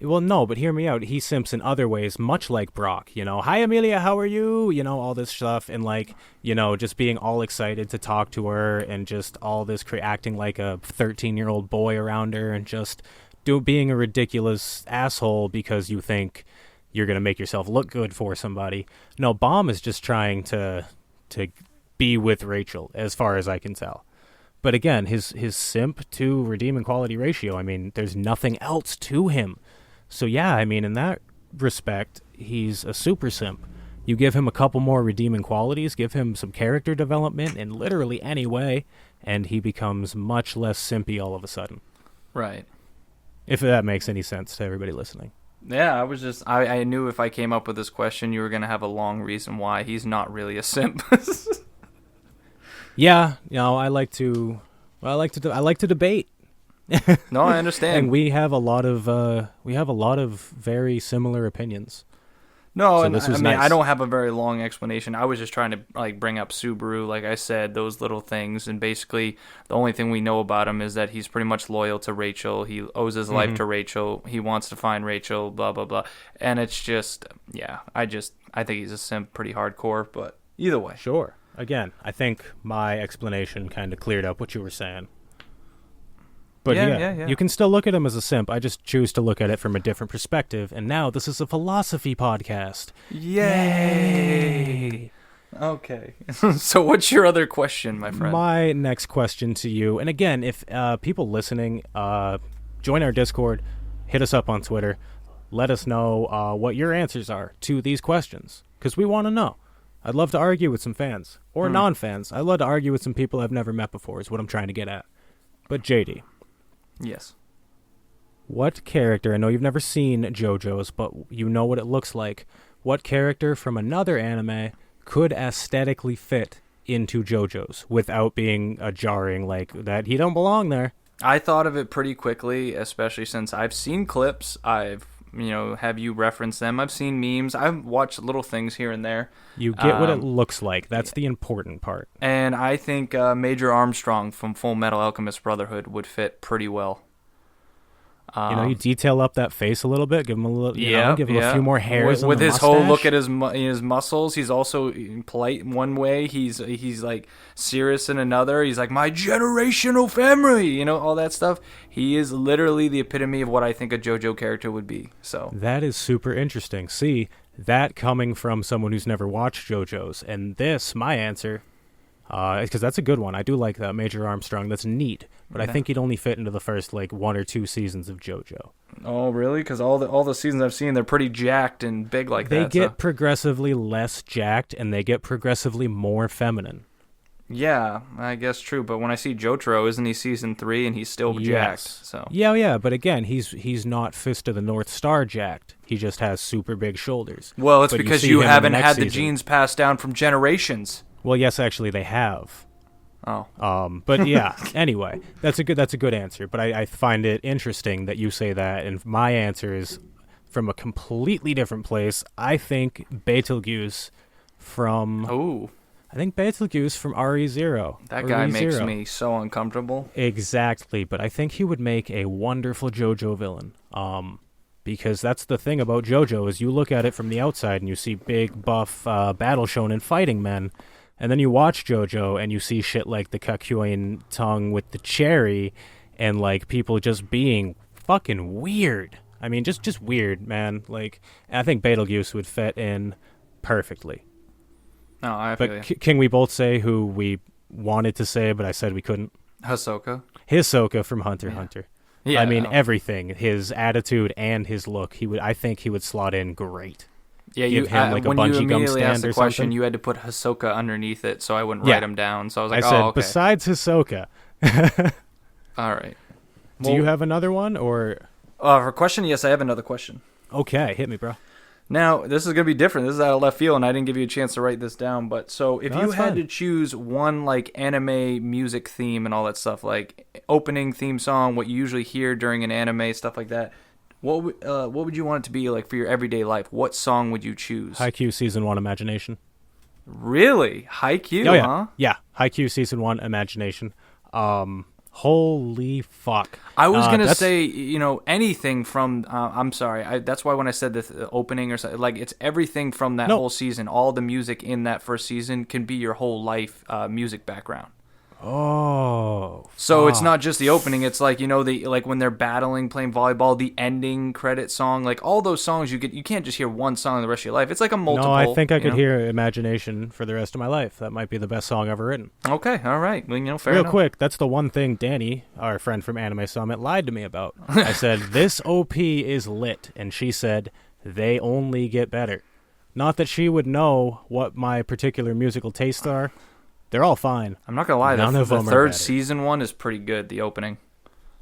well, no, but hear me out. He simps in other ways, much like Brock. Hi, Amelia, how are you? All this stuff, and like, just being all excited to talk to her, and just all this acting like a 13-year-old boy around her, and just being a ridiculous asshole because you think you're gonna make yourself look good for somebody. No, Bomb is just trying to be with Rachel, as far as I can tell. But again, his simp to redeeming quality ratio, I mean, there's nothing else to him. So yeah, I mean, in that respect, he's a super simp. You give him a couple more redeeming qualities, give him some character development in literally any way, and he becomes much less simpy all of a sudden. Right. If that makes any sense to everybody listening. Yeah, I knew if I came up with this question, you were going to have a long reason why he's not really a simp. Yeah, I like to debate. No, I understand. And we have a lot of very similar opinions. No, So and this was nice. nice. I don't have a very long explanation. I was just trying to like bring up Subaru, like I said, those little things, and basically the only thing we know about him is that he's pretty much loyal to Rachel. He owes his life to Rachel. He wants to find Rachel. Blah blah blah. And it's just, yeah, I think he's a simp, pretty hardcore. But either way, Sure. Again, I think my explanation kind of cleared up what you were saying. But yeah. you can still look at him as a simp. I just choose to look at it from a different perspective. And now this is a philosophy podcast. Yay! Okay. So what's your other question, my friend? My next question to you, and again, if people listening, join our Discord, hit us up on Twitter, let us know what your answers are to these questions, because we want to know. I'd love to argue with some fans, or non-fans. I'd love to argue with some people I've never met before, is what I'm trying to get at. But JD. Yes. What character, I know you've never seen JoJo's, but you know what it looks like. What character from another anime could aesthetically fit into JoJo's without being a jarring, like, that he don't belong there? I thought of it pretty quickly, especially since I've seen clips. I've, have you reference them. I've seen memes. I've watched little things here and there. You get what it looks like. That's the important part. And I think Major Armstrong from Full Metal Alchemist Brotherhood would fit pretty well. You detail up that face a little bit, give him a little, give him a few more hairs with on the his mustache. whole look at his muscles. He's also polite in one way. He's like serious in another. He's like, my generational family, all that stuff. He is literally the epitome of what I think a JoJo character would be. So that is super interesting. See, that coming from someone who's never watched JoJo's, and my answer, because that's a good one. I do like that, Major Armstrong. That's neat, but I think he'd only fit into the first 1 or 2 seasons of JoJo. Oh, really? Because all the seasons I've seen, they're pretty jacked and big like that. They get so. progressively less jacked, and they get progressively more feminine. Yeah, I guess true. But when I see Jotaro, isn't he season 3 and he's still jacked? So yeah. But again, he's not Fist of the North Star jacked. He just has super big shoulders. Well, it's but because you haven't had the genes passed down from generations. Well, yes, actually, they have. Oh. But yeah, anyway, that's a good answer. But I find it interesting that you say that, and my answer is from a completely different place. I think Betelgeuse from Ooh. I think Betelgeuse from RE0. That guy makes me so uncomfortable. Exactly, but I think he would make a wonderful JoJo villain. Because that's the thing about JoJo is you look at it from the outside and you see big, buff, battle shonen fighting men, and then you watch JoJo and you see shit like the Kakyoin tongue with the cherry, and like people just being fucking weird. I mean, just weird, man. Like, I think Betelgeuse would fit in perfectly. No, I feel But can we both say who we wanted to say, but I said we couldn't? Hisoka. Hisoka from Hunter x Hunter. Yeah, I mean, everything, his attitude and his look. I think he would slot in great. Yeah, Give him like a when you bungee gum immediately asked stand the or question, something. you had to put Hisoka underneath it, so I wouldn't Yeah. write him down. So I was like, I said, oh, okay. besides Hisoka, All right. do you have another one or? For question, yes, I have another question. Okay, hit me, bro. Now, this is going to be different. This is out of left field, and I didn't give you a chance to write this down. But so, if No, you that's had fine. to choose one like anime music theme and all that stuff, like opening theme song, what you usually hear during an anime, stuff like that, what would you want it to be like for your everyday life? What song would you choose? Haikyuu Season 1 Imagination. Really, Haikyuu, Oh, yeah. huh? Yeah, Haikyuu Season 1 Imagination. Holy fuck. I was gonna that's- say, anything from. I'm sorry. That's why when I said the opening or something, like it's everything from that No. whole season. All the music in that first season can be your whole life music background. Oh. So it's fuck. not just the opening. It's like like when they're battling, playing volleyball, the ending credit song, like all those songs you get. You can't just hear one song the rest of your life. It's like a multiple. No, I think I you could know? hear Imagination for the rest of my life. That might be the best song ever written. Okay, all right. Well, fair Real enough. quick, that's the one thing Danny, our friend from Anime Summit, lied to me about. I said, this OP is lit, and she said, they only get better. Not that she would know what my particular musical tastes are. They're all fine. I'm not gonna lie. None of the them are third better. season one is pretty good. The opening.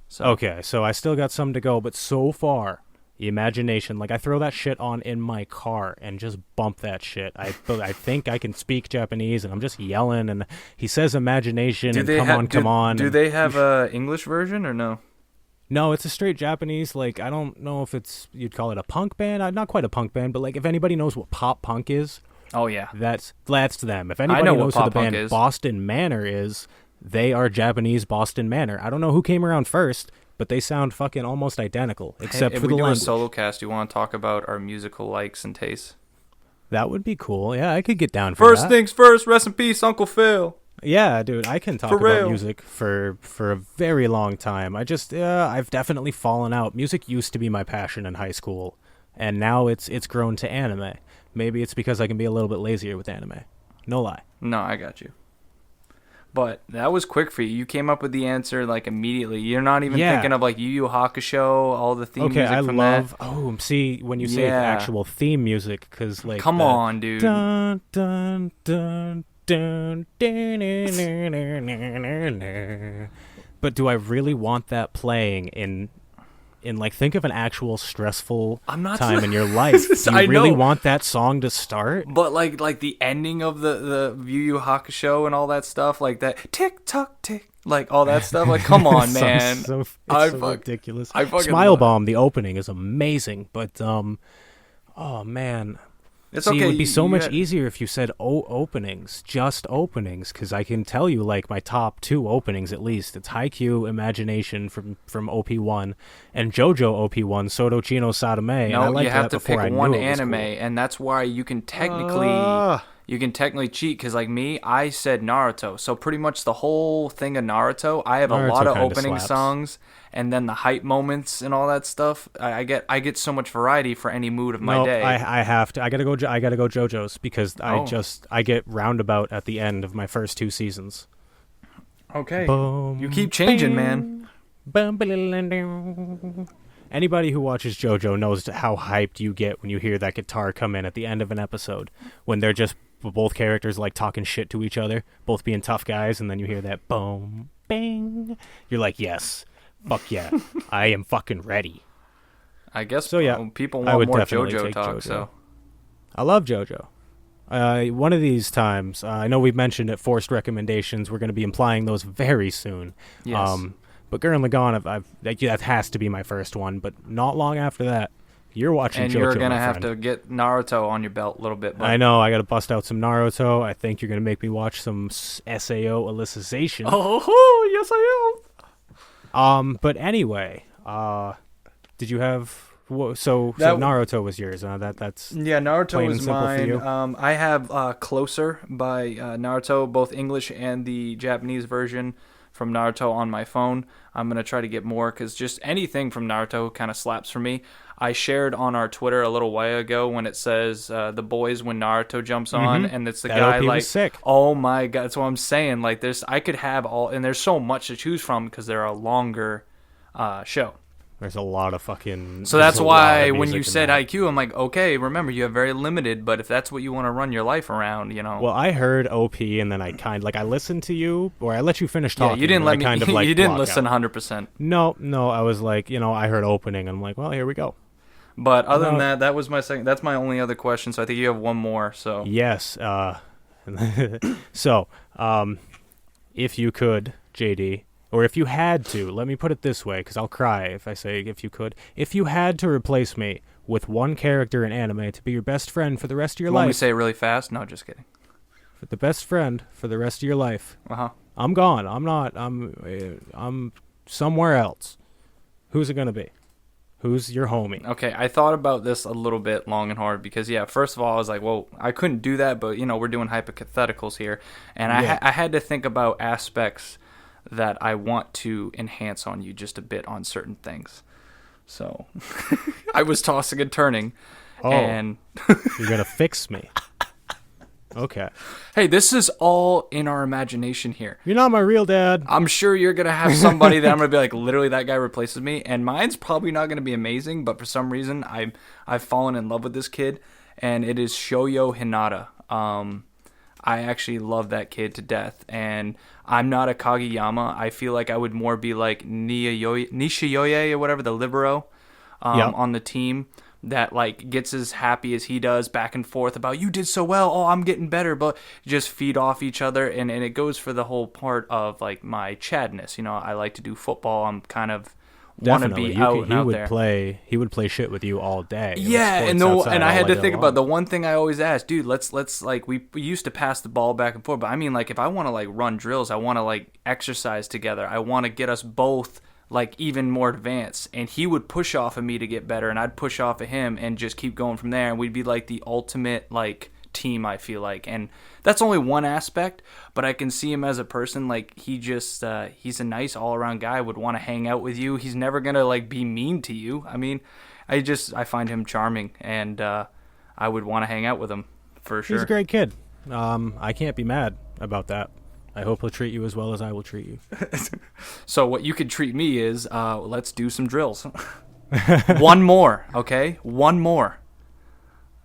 So. Okay, so I still got some to go, but so far, Imagination, like I throw that shit on in my car and just bump that shit. I think I can speak Japanese, and I'm just yelling, and he says Imagination, and come on. Do they have a English version or no? No, it's a straight Japanese, like, I don't know if you'd call it a punk band. Not quite a punk band, but like if anybody knows what pop punk is, Oh yeah. that's them. If anybody know what knows who the pop punk band is. Boston Manor is, they are Japanese Boston Manor. I don't know who came around first, but they sound fucking almost identical, except Hey, if for the we do language. a solo cast, you want to talk about our musical likes and tastes? That would be cool. Yeah, I could get down for First that. things first. Rest in peace, Uncle Phil. Yeah, dude, I can talk For about real. music for a very long time. I've definitely fallen out. Music used to be my passion in high school, and now it's grown to anime. Maybe it's because I can be a little bit lazier with anime. No lie. No, I got you. But that was quick for you. You came up with the answer like immediately. You're not even Yeah. thinking of like Yu Yu Hakusho, all the theme Okay, music I from love. that. Oh, see, when you say Yeah. actual theme music, because like, Come on, dude. Dun, dun, dun, dun, dun, dun, dun, dun, dun. But do I really want that playing in like, think of an actual stressful I'm not time in your life? Do you I really know. want that song to start? But like the ending of the Yu Yu Hakusho and all that stuff, like that tick tock tick, like all that stuff. Like, come on, man. It's I so fuck- ridiculous. I fucking Smile love it. Bomb, the opening is amazing, but oh man. It's See, okay. it would be so you much had- easier if you said openings, just openings, because I can tell you like my top 2 openings at least. It's Haikyuu Imagination from OP1 and JoJo OP1 Soto Chino Sadame. and I No, liked you have that to before pick I knew one it was anime, cool. and that's why you can technically cheat. Because like me, I said Naruto, so pretty much the whole thing of Naruto, I have a Naruto lot of kinda opening slaps. songs, and then the hype moments and all that stuff. I get so much variety for any mood of my No, day. I have to. I gotta go JoJo's because Oh. I get roundabout at the end of my first 2 seasons. Okay, Boom, you keep changing, man. bam, ba-la-la-la. Anybody who watches JoJo knows how hyped you get when you hear that guitar come in at the end of an episode, when they're just both characters like talking shit to each other, both being tough guys, and then you hear that boom, bang. You're like, yes, fuck yeah, I am fucking ready. I guess So, yeah, people I want would more definitely JoJo take talk. JoJo. So I love JoJo. One of these times, I know we've mentioned at Forced Recommendations, we're going to be implying those very soon. Yes. But Gurren Lagann, that has to be my first one, but not long after that, you're watching And JoJo, you're going to my have friend. to get Naruto on your belt a little bit. But I know, I got to bust out some Naruto. I think you're going to make me watch some SAO Alicization. Oh, yes I am. But anyway, did you have... So Naruto was yours. That's Yeah, Naruto plain and is simple for mine. you? I have Closer by Naruto, both English and the Japanese version from Naruto on my phone. I'm going to try to get more because just anything from Naruto kind of slaps for me. I shared on our Twitter a little while ago when it says the boys when Naruto jumps on, and it's the That guy OP was like, sick. oh my god, that's what I'm saying. Like I could have all, and there's so much to choose from because they're a longer show. There's a lot of fucking... So there's that's a lot why of when music you in said that. IQ, I'm like, okay, remember you have very limited, but if that's what you want to run your life around, Well, I heard OP and then I listened to you, or I let you finish yeah, talking. you didn't and let I me. kind of, like, You didn't block listen out. 100%. No, I was like, I heard opening, and I'm like, well, here we go. But other than No. that, that was my second. That's my only other question. So I think you have one more. So Yes. So, if you could, JD, or if you had to, let me put it this way, because I'll cry if I say if you could. If you had to replace me with one character in anime to be your best friend for the rest of your you want me life, to say it really fast? No, just kidding. for the best friend for the rest of your life, Uh-huh. I'm gone. I'm not. I'm somewhere else. Who's it gonna be? Who's your homie? Okay, I thought about this a little bit long and hard because, yeah, first of all, I was like, well, I couldn't do that, but, we're doing hypotheticals here. And Yeah. I had to think about aspects that I want to enhance on you just a bit on certain things. So I was tossing and turning. Oh. And You're gonna fix me. Okay. hey, this is all in our imagination here. You're not my real dad. I'm sure you're going to have somebody that I'm going to be like, literally, that guy replaces me. And mine's probably not going to be amazing, but for some reason, I've fallen in love with this kid, and it is Shoyo Hinata. I actually love that kid to death, and I'm not a Kageyama. I feel like I would more be like Nishiyoye or whatever, the libero Yep. on the team that like gets as happy as he does back and forth about you did so well, oh I'm getting better, but just feed off each other, and it goes for the whole part of like my Chadness. I like to do football. I'm kind of want to Definitely. be out and out would there. he would play shit with you all day. Yeah, Like, and sports outside I had all to day think long. about the one thing I always ask, dude. Let's like we used to pass the ball back and forth, but I mean like if I want to like run drills, I want to like exercise together. I want to get us both like even more advanced, and he would push off of me to get better, and I'd push off of him, and just keep going from there, and we'd be like the ultimate like team, I feel like. And that's only one aspect, but I can see him as a person. Like he just he's a nice all around guy, would want to hang out with you. He's never gonna like be mean to you. I mean, I find him charming, and I would want to hang out with him for sure. He's a great kid. I can't be mad about that. I hope he'll treat you as well as I will treat you. So what you could treat me is let's do some drills. One more, okay? One more.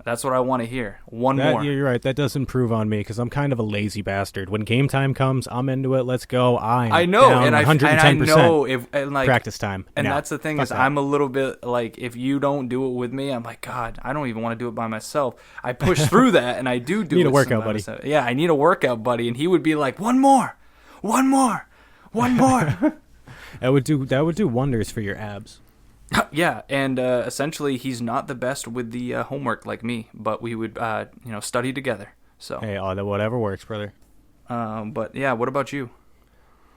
That's what I want to hear. One more. You're right. That does improve on me because I'm kind of a lazy bastard. When game time comes, I'm into it. Let's go. I know, down and 110%. I know if and like Practice time. And No, that's the thing fuck is, that. I'm a little bit like, if you don't do it with me, I'm like, God, I don't even want to do it by myself. I push through that, and I do Need it a workout by buddy. myself. Yeah, I need a workout buddy, and he would be like, one more. That would do wonders for your abs. Yeah, and essentially, he's not the best with the homework like me, but we would, study together. So, Hey, whatever works, brother. but yeah, what about you?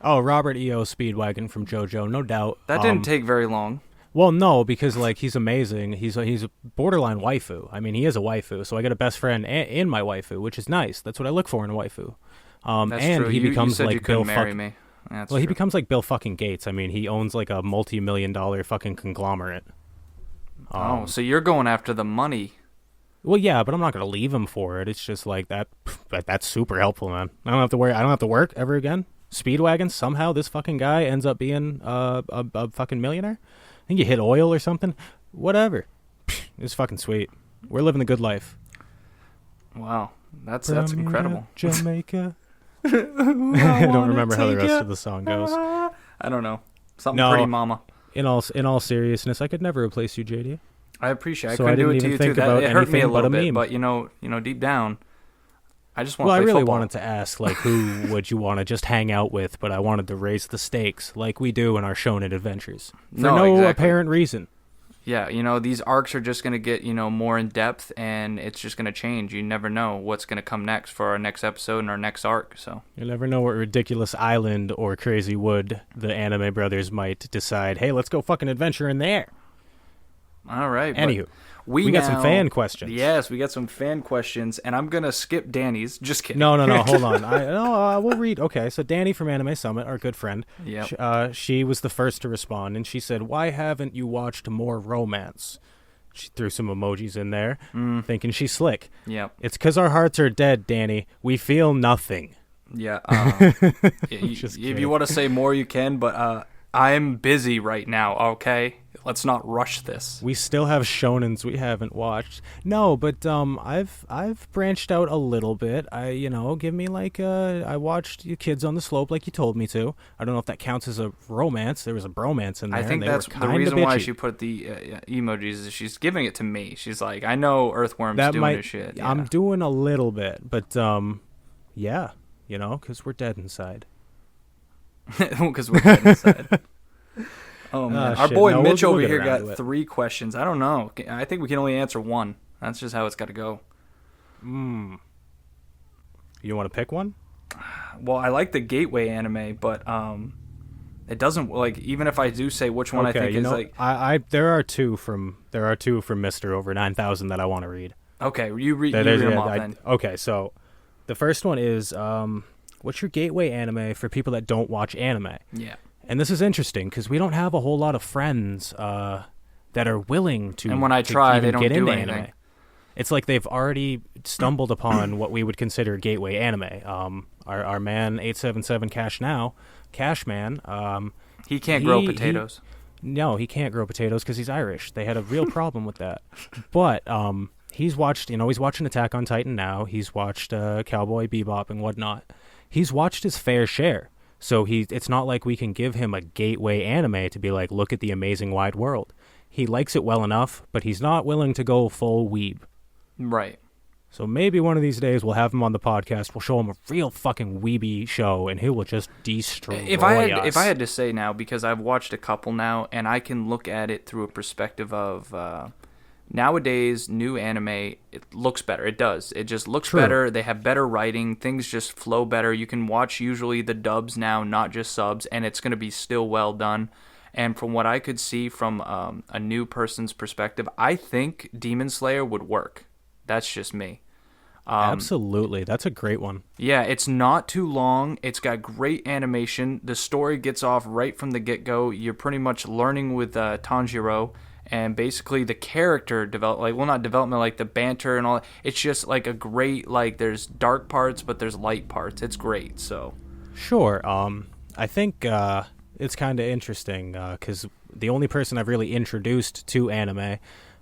Oh, Robert E.O. Speedwagon from JoJo, no doubt. That didn't take very long. Well, no, because like he's amazing. He's a borderline waifu. I mean, he is a waifu. So I got a best friend in my waifu, which is nice. That's what I look for in a waifu. That's and true. he You becomes said like you Bill couldn't marry me. That's Well, he true. becomes like Bill fucking Gates. I mean, he owns like a multi-million-dollar fucking conglomerate. So you're going after the money. Well, yeah, but I'm not gonna leave him for it. It's just like that. That's super helpful, man. I don't have to worry. I don't have to work ever again. Speedwagon. Somehow this fucking guy ends up being a fucking millionaire. I think you hit oil or something. Whatever. It's fucking sweet. We're living the good life. Wow, that's Bermuda, incredible. Jamaica. I don't remember how the rest of the song goes. I don't know. Something No. pretty mama. In all seriousness, I could never replace you, JD. I appreciate it. I So I couldn't do didn't it to even you think too. about It hurt me a anything but little a bit, meme. but deep down, I just want Well, to I play really football. wanted to ask, like, who would you want to just hang out with, but I wanted to raise the stakes, like we do in our Shonen adventures, for no exactly. apparent reason. Yeah, these arcs are just going to get, more in depth, and it's just going to change. You never know what's going to come next for our next episode and our next arc, so. You never know what ridiculous island or crazy wood the anime brothers might decide, hey, let's go fucking adventure in there. All right. Anywho, we got some fan questions. Yes, we got some fan questions, and I'm going to skip Danny's. Just kidding. No, hold on. We'll read. Okay, so Danny from Anime Summit, our good friend, she was the first to respond, and she said, why haven't you watched more romance? She threw some emojis in there, thinking she's slick. Yep. It's because our hearts are dead, Danny. We feel nothing. Yeah. If you want to say more, you can, but I'm busy right now, okay? Let's not rush this. We still have shonens we haven't watched. No, but I've branched out a little bit. Give me I watched Kids on the Slope like you told me to. I don't know if that counts as a romance. There was a bromance in there. I think that's the reason why she put the emojis. Is she's giving it to me. She's like, I know Earthworm's doing his shit. Yeah. I'm doing a little bit, but yeah, because we're dead inside. Because we're dead inside. Oh, man. Our boy Mitch over here got 3 questions. I don't know. I think we can only answer 1. That's just how it's got to go. You want to pick one? Well, I like the Gateway anime, but it doesn't, even if I do say which one I think is, there are two from Mr. Over 9,000 that I want to read. Okay, you read them off then. Okay, so the first one is, what's your Gateway anime for people that don't watch anime? Yeah. And this is interesting because we don't have a whole lot of friends that are willing to. And when I try, they don't do anything. Anime. It's like they've already stumbled upon what we would consider gateway anime. Our man 877 Cashman. He can't grow potatoes. No, he can't grow potatoes because he's Irish. They had a real problem with that. But he's watched. He's watching Attack on Titan now. He's watched Cowboy Bebop and whatnot. He's watched his fair share. So it's not like we can give him a gateway anime to be like, look at the amazing wide world. He likes it well enough, but he's not willing to go full weeb. Right. So maybe one of these days we'll have him on the podcast. We'll show him a real fucking weeby show, and he will just destroy us. If I had to say now, because I've watched a couple now, and I can look at it through a perspective of nowadays, new anime, it looks better. It does. It just looks better. They have better writing. Things just flow better. You can watch usually the dubs now, not just subs, and it's going to be still well done. And from what I could see from a new person's perspective, I think Demon Slayer would work. That's just me. Absolutely. That's a great one. Yeah, it's not too long. It's got great animation. The story gets off right from the get-go. You're pretty much learning with Tanjiro. And basically the character not development, like the banter and all that. It's just like a great, there's dark parts, but there's light parts. It's great, so. Sure. I think it's kind of interesting because the only person I've really introduced to anime,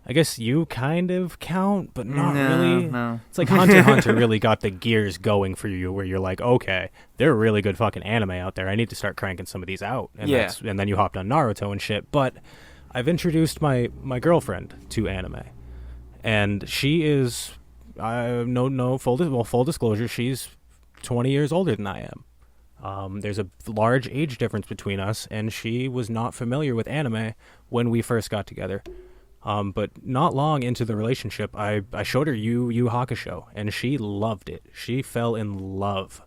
I guess you kind of count, but not really. No. It's like Hunter x Hunter really got the gears going for you where you're like, okay, there are really good fucking anime out there. I need to start cranking some of these out. And and then you hopped on Naruto and shit. But I've introduced my girlfriend to anime, and she is full disclosure, she's 20 years older than I am. There's a large age difference between us, and she was not familiar with anime when we first got together. But not long into the relationship, I showed her Yu Hakusho, and she loved it. She fell in love.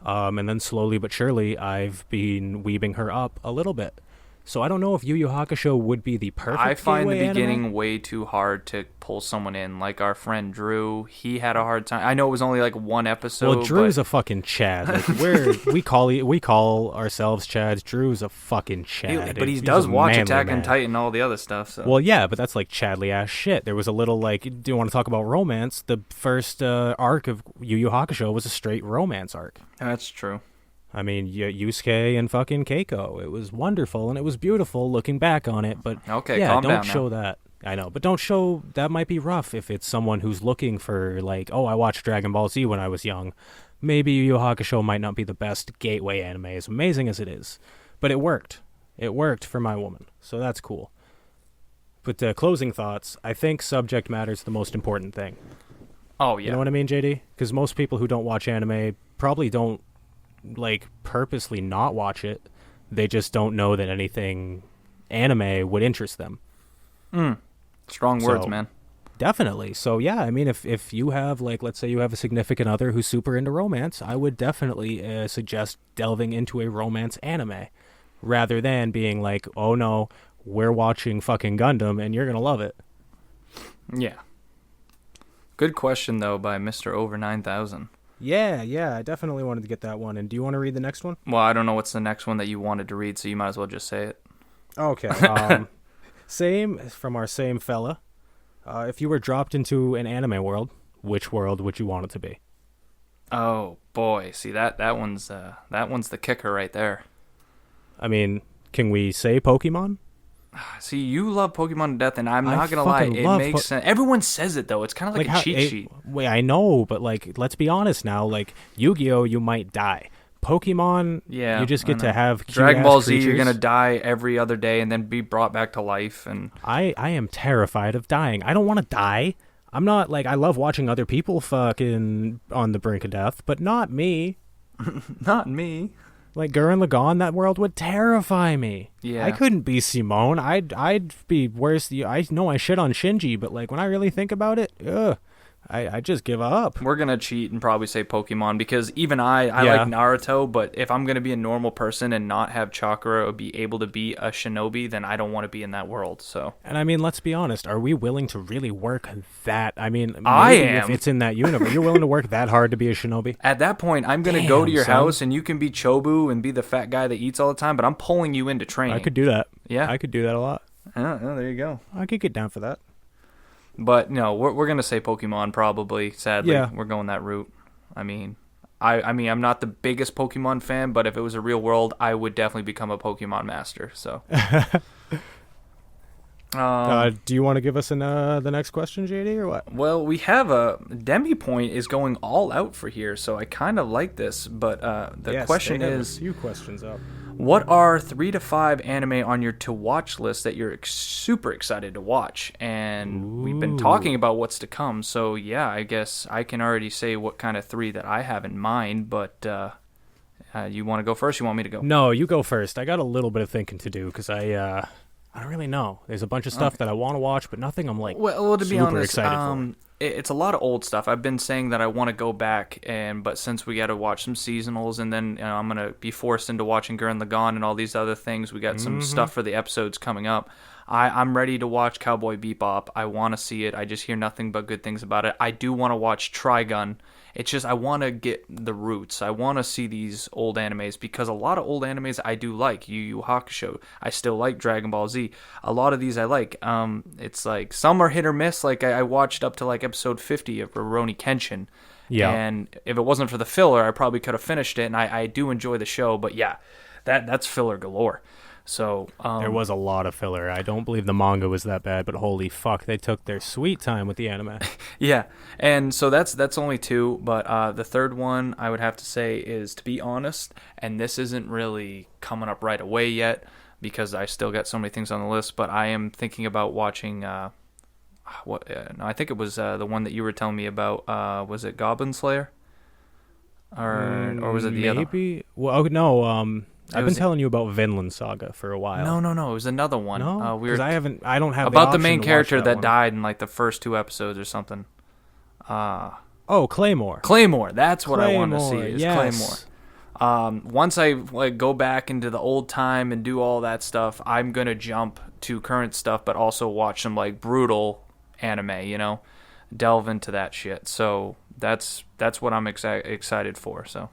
And then slowly but surely, I've been weebing her up a little bit. So I don't know if Yu Yu Hakusho would be the perfect I find the beginning anime. way too hard to pull someone in. Like our friend Drew, he had a hard time. I know it was only like one episode. Well, Drew's a fucking Chad. Like we call ourselves Chads. Drew's a fucking Chad. But he does watch Attack on Titan and all the other stuff. So. Well, yeah, but that's like Chadly ass shit. There was a little do you want to talk about romance? The first arc of Yu Yu Hakusho was a straight romance arc. That's true. I mean, Yusuke and fucking Keiko. It was wonderful, and it was beautiful looking back on it, but okay, yeah, don't now. show that. I know, but don't show... That might be rough if it's someone who's looking for, I watched Dragon Ball Z when I was young. Maybe Yu Yu Hakusho might not be the best gateway anime, as amazing as it is. But it worked. It worked for my woman, so that's cool. But closing thoughts, I think subject matter is the most important thing. Oh You yeah. know what I mean, JD? Because most people who don't watch anime probably don't like purposely not watch it. They just don't know that anything anime would interest them. Strong words, So man. definitely. So yeah, I mean, if you have like, let's say you have a significant other who's super into romance, I would definitely suggest delving into a romance anime, rather than being like, oh no, we're watching fucking Gundam and you're gonna love it. Yeah. Good question though by Mr. Over 9000. Yeah, I definitely wanted to get that one. And do you want to read the next one? Well, I don't know what's the next one that you wanted to read, so you might as well just say it. Okay. Same from our same fella. If you were dropped into an anime world, which world would you want it to be? Oh boy, see that one's the kicker right there. I mean, can we say Pokemon? See, you love Pokemon to death, and I'm I not gonna lie, fucking it love makes sense. Everyone says it though; it's kind of like a cheat sheet. Wait, I know, but like, let's be honest now. Like Yu-Gi-Oh, you might die. Pokemon, Yeah, you just I get to know. have Dragon Ball cute-ass Z. You're creatures. gonna die every other day and then be brought back to life. And I am terrified of dying. I don't want to die. I'm not like, I love watching other people fucking on the brink of death, but not me. not me. Like Gurren Lagann, that world would terrify me. Yeah. I couldn't be Simone. I'd be worse. I know I shit on Shinji, but like when I really think about it, I just give up. We're gonna cheat and probably say Pokemon because even I Yeah. like Naruto, but if I'm gonna be a normal person and not have chakra or be able to be a shinobi, then I don't want to be in that world. So And I mean, let's be honest. Are we willing to really work that? I mean, maybe I if am. it's in that universe, you're willing to work that hard to be a shinobi? at that point, I'm gonna go to Damn, your son. house and you can be Chobu and be the fat guy that eats all the time, but I'm pulling you into training. I could do that. Yeah. I could do that a lot. Yeah, there you go. I could get down for that. But no, we're gonna say Pokemon probably. Sadly, Yeah. we're going that route. I mean, I'm not the biggest Pokemon fan, but if it was a real world, I would definitely become a Pokemon master. So, Do you want to give us the next question, JD, or what? well, we have a Demi Point is going all out for here, so I kind of like this. But the Yes, question they have is, a few questions up. what are 3 to 5 anime on your to watch list that you're super excited to watch? And we've been talking about what's to come, so yeah, I guess I can already say what kind of 3 that I have in mind. But you want to go first? You want me to go? No, you go first. I got a little bit of thinking to do because I don't really know. There's a bunch of stuff that I want to watch, but nothing I'm like Well, to be super honest, excited for. it's a lot of old stuff. I've been saying that I want to go back, but since we got to watch some seasonals, and then I'm gonna be forced into watching Gurren Lagann and all these other things. We got some stuff for the episodes coming up. I'm ready to watch Cowboy Bebop. I want to see it. I just hear nothing but good things about it. I do want to watch Trigun. It's just I want to get the roots. I want to see these old animes because a lot of old animes I do like. Yu Yu Hakusho. I still like Dragon Ball Z. A lot of these I like. It's like some are hit or miss. Like I watched up to like episode 50 of Rurouni Kenshin. Yeah. And if it wasn't for the filler, I probably could have finished it. And I do enjoy the show. But yeah, that's filler galore. So There was a lot of filler. I don't believe the manga was that bad, but holy fuck, they took their sweet time with the anime. yeah, and so that's only 2, but the third one I would have to say is, to be honest, and this isn't really coming up right away yet because I still got so many things on the list, but I am thinking about watching no, I think it was the one that you were telling me about. Was it Goblin Slayer? Or was it the other? Maybe. Well, no. I've been was- telling you about Vinland Saga for a while. No, it was another one. No, we were because I don't have about the option main to watch character that one. died in like the first 2 episodes or something. Oh, Claymore. Claymore, that's what I want to see. Claymore, Is yes. Claymore. Once I like go back into the old time and do all that stuff, I'm gonna jump to current stuff, but also watch some like brutal anime. Delve into that shit. So that's what I'm excited for. So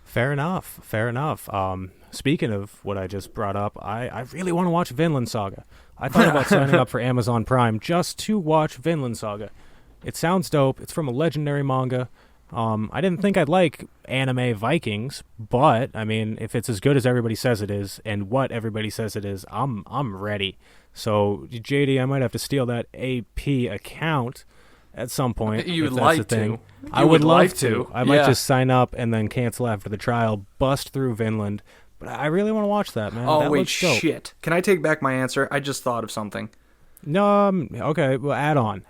Fair enough. Speaking of what I just brought up, I really want to watch Vinland Saga. I thought about signing up for Amazon Prime just to watch Vinland Saga. It sounds dope. It's from a legendary manga. I didn't think I'd like anime Vikings, but I mean, if it's as good as everybody says it is, and what everybody says it is, I'm ready. So JD, I might have to steal that AP account at some point. You if would that's like the thing. to. I You would would love like to. to. I might Yeah. just sign up and then cancel after the trial, bust through Vinland. But I really want to watch that, man. oh that wait, looks dope. shit. Can I take back my answer? I just thought of something. No, okay, well, add on.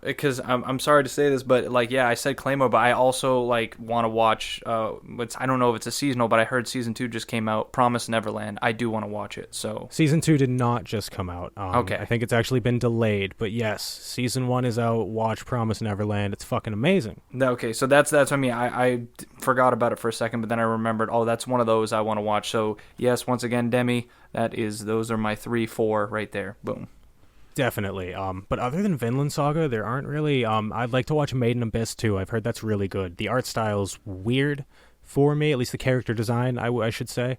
Because I'm sorry to say this, but like, yeah, I said Claymore, but I also like want to watch. I don't know if it's a seasonal, but I heard season 2 just came out. Promise Neverland. I do want to watch it. So Season 2 did not just come out. okay, I think it's actually been delayed, but yes, season 1 is out. Watch Promise Neverland. It's fucking amazing. okay. So that's what I mean. I forgot about it for a second, but then I remembered. Oh, that's one of those I want to watch. So yes, once again, Demi. Those are my 3, 4 right there. Boom. Definitely. But other than Vinland Saga, there aren't really. I'd like to watch Made in Abyss too. I've heard that's really good. The art style's weird for me, at least the character design, I should say.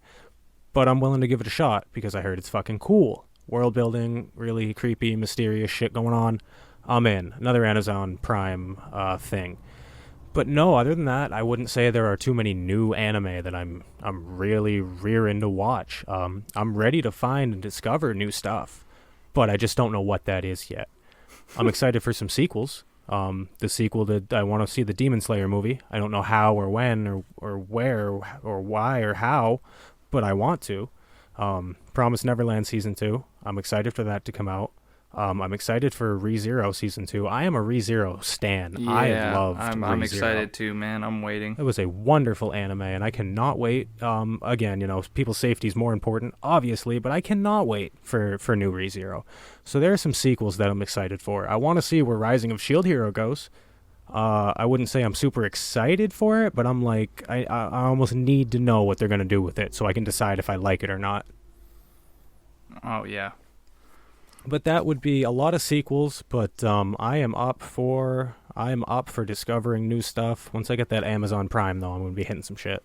But I'm willing to give it a shot because I heard it's fucking cool. World building, really creepy, mysterious shit going on. I'm in. Another Amazon Prime thing. But no, other than that, I wouldn't say there are too many new anime that I'm really rearing to watch. I'm ready to find and discover new stuff, but I just don't know what that is yet. I'm excited for some sequels. The sequel that I want to see, the Demon Slayer movie. I don't know how or when or where or why or how, but I want to. Promise Neverland Season 2. I'm excited for that to come out. I'm excited for ReZero Season 2. I am a ReZero stan. Yeah, I loved I'm ReZero. excited too, man. I'm waiting. It was a wonderful anime, and I cannot wait. Again, people's safety is more important, obviously, but I cannot wait for new ReZero. So there are some sequels that I'm excited for. I want to see where Rising of Shield Hero goes. I wouldn't say I'm super excited for it, but I'm like, I almost need to know what they're going to do with it so I can decide if I like it or not. Oh yeah. But that would be a lot of sequels, but I am up for discovering new stuff. Once I get that Amazon Prime, though, I'm going to be hitting some shit.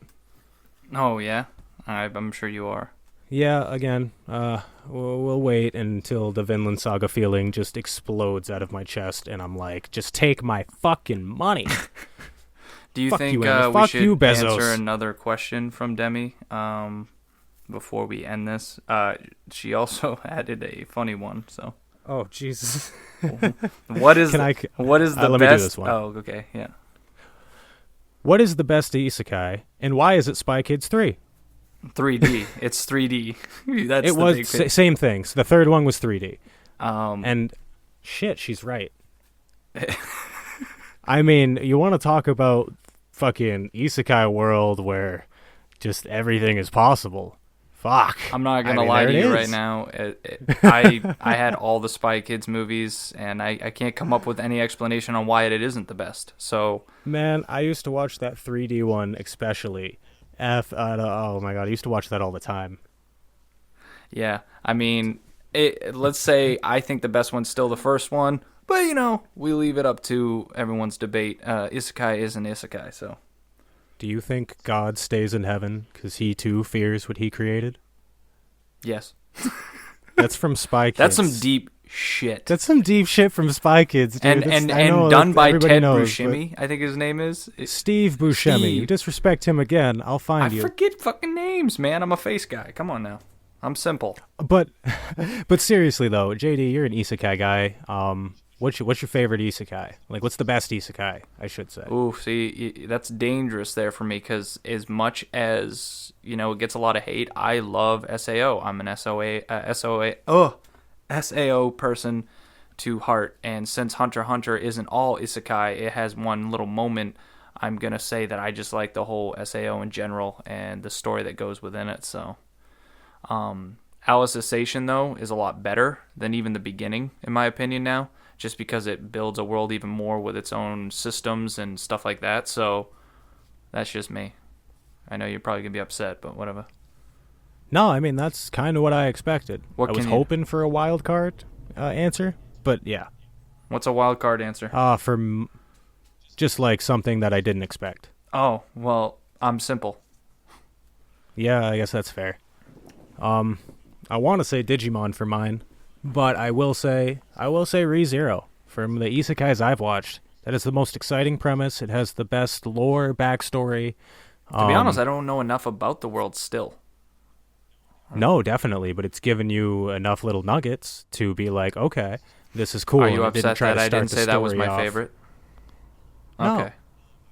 Oh yeah, I'm sure you are. Yeah, again, we'll wait until the Vinland Saga feeling just explodes out of my chest, and I'm like, just take my fucking money. Do you Fuck think you, Amy. we Fuck should you, Bezos. answer another question from Demi before we end this? She also added a funny one. So, Oh, Jesus. what is what is the let best? me do this one. Oh, okay, yeah. What is the best isekai, and why is it Spy Kids 3? 3D. It's 3D. That's It the was big thing. same thing. So the third one was 3D. Um, And shit, she's right. I mean, you want to talk about fucking isekai world where just everything is possible. Fuck. I'm not gonna I mean, lie there to it you is. right now. I had all the Spy Kids movies, and I can't come up with any explanation on why it isn't the best. So Man, I used to watch that 3D one especially. Oh my god, I used to watch that all the time. yeah, I mean, let's say I think the best one's still the first one, but we leave it up to everyone's debate. Isekai is an isekai, so. Do you think God stays in heaven because he too fears what he created? Yes. That's from Spy Kids. That's some deep shit. That's some deep shit from Spy Kids, dude. and I know done that by everybody Ted knows, Buscemi, I think his name is. but Steve Buscemi. Steve. You disrespect him again, I'll I find you. forget fucking names, man. I'm a face guy. Come on now. I'm simple. But seriously though, JD, you're an isekai guy. What's your favorite isekai? Like, what's the best isekai? I should say. Ooh, see, that's dangerous there for me because as much as it gets a lot of hate, I love SAO. I'm an SAO person to heart, and since Hunter x Hunter isn't all isekai, it has one little moment. I'm gonna say that I just like the whole SAO in general and the story that goes within it. So, Alice's Station though is a lot better than even the beginning, in my opinion now. Just because it builds a world even more with its own systems and stuff like that. So that's just me. I know you're probably going to be upset, but whatever. No, I mean, that's kind of what I expected. What I was can you- hoping for a wild card answer, but yeah. What's a wild card answer? Just like something that I didn't expect. Oh, well, I'm simple. Yeah, I guess that's fair. I want to say Digimon for mine, but I will say ReZero. From the isekais I've watched, that is the most exciting premise. It has the best lore, backstory. To be honest, I don't know enough about the world still. No, definitely, but it's given you enough little nuggets to be like, okay, this is cool. Are you and it upset try that to I start didn't the say that was story my off. favorite? No. Okay,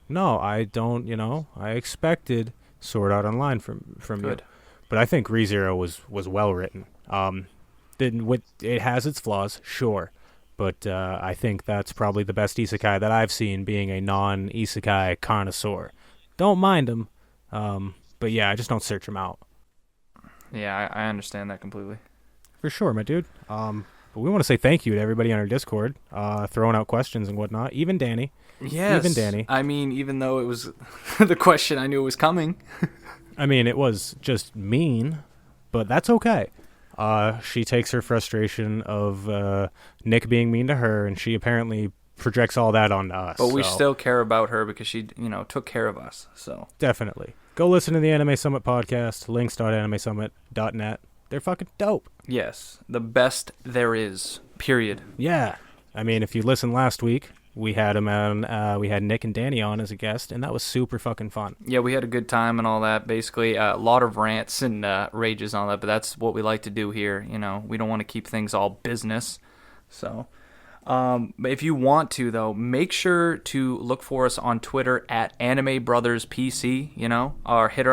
No, I don't. I expected Sword Art Online from you, good. but I think ReZero was well written. it has its flaws, sure, but I think that's probably the best isekai that I've seen, being a non-isekai connoisseur. Don't mind them, but yeah, I just don't search them out. Yeah, I understand that completely. For sure, my dude. But we want to say thank you to everybody on our Discord, throwing out questions and whatnot. Even Danny. Yes. Even Danny. I mean, even though it was the question, I knew it was coming. I mean, it was just mean, but that's okay. She takes her frustration of Nick being mean to her, and she apparently projects all that onto us. But we still care about her because she, took care of us. So definitely. Go listen to the Anime Summit podcast, links.animesummit.net. They're fucking dope. Yes, the best there is, period. Yeah. I mean, if you listened last week, we had him on, we had Nick and Danny on as a guest, and that was super fucking fun. Yeah, we had a good time and all that. Basically, a lot of rants and rages and all that, but that's what we like to do here. We don't want to keep things all business. So, but if you want to, though, make sure to look for us on Twitter at Anime Brothers PC, or hit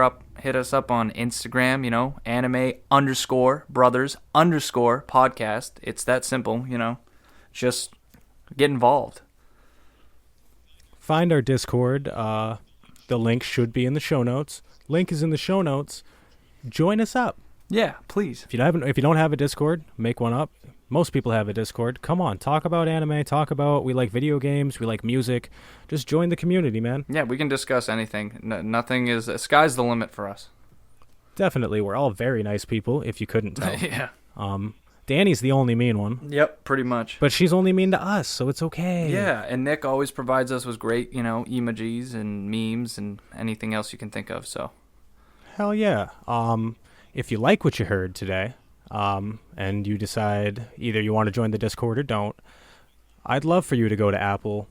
us up on Instagram, Anime_Brothers_podcast. It's that simple, just get involved. Find our Discord. The link should be in the show notes. Link is in the show notes. Join us up. Yeah, please. If you don't have a Discord, make one up. Most people have a Discord. Come on, talk about anime. We like video games. We like music. Just join the community, man. Yeah, we can discuss anything. Nothing is sky's the limit for us. Definitely, we're all very nice people. If you couldn't tell. Yeah. Danny's the only mean one. Yep, pretty much. But she's only mean to us, so it's okay. Yeah, and Nick always provides us with great, emojis and memes and anything else you can think of, so. Hell yeah. If you like what you heard today, and you decide either you want to join the Discord or don't, I'd love for you to go to Apple.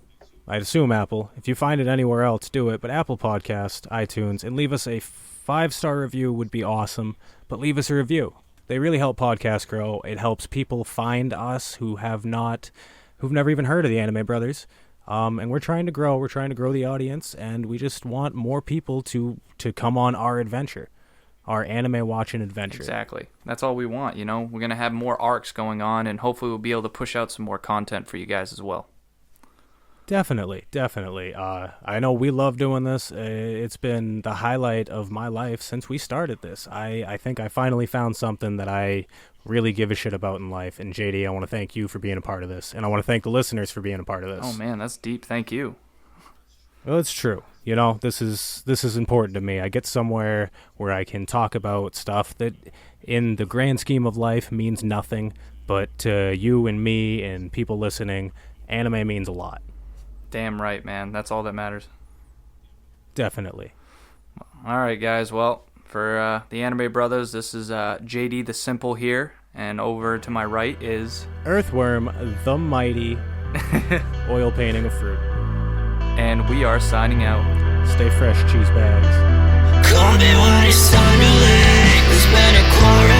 I'd assume Apple. If you find it anywhere else, do it. But Apple Podcast, iTunes, and leave us a 5-star review would be awesome. But leave us a review. They really help podcasts grow. It helps people find us who've never even heard of the Anime Brothers. And we're trying to grow. We're trying to grow the audience, and we just want more people to come on our adventure, our anime watching adventure. Exactly. That's all we want. We're gonna have more arcs going on, and hopefully we'll be able to push out some more content for you guys as well. Definitely. I know we love doing this. It's been the highlight of my life since we started this. I think I finally found something that I really give a shit about in life. And JD, I want to thank you for being a part of this. And I want to thank the listeners for being a part of this. Oh, man, that's deep. Thank you. Well, it's true. This is important to me. I get somewhere where I can talk about stuff that in the grand scheme of life means nothing. But to you and me and people listening, anime means a lot. Damn right, man. That's all that matters. Definitely. All right, guys. Well, for the Anime Brothers, this is JD the Simple here, and over to my right is Earthworm the Mighty, oil painting of fruit. And we are signing out. Stay fresh, cheese bags. Call me when it's time to leave. It's been a quarter.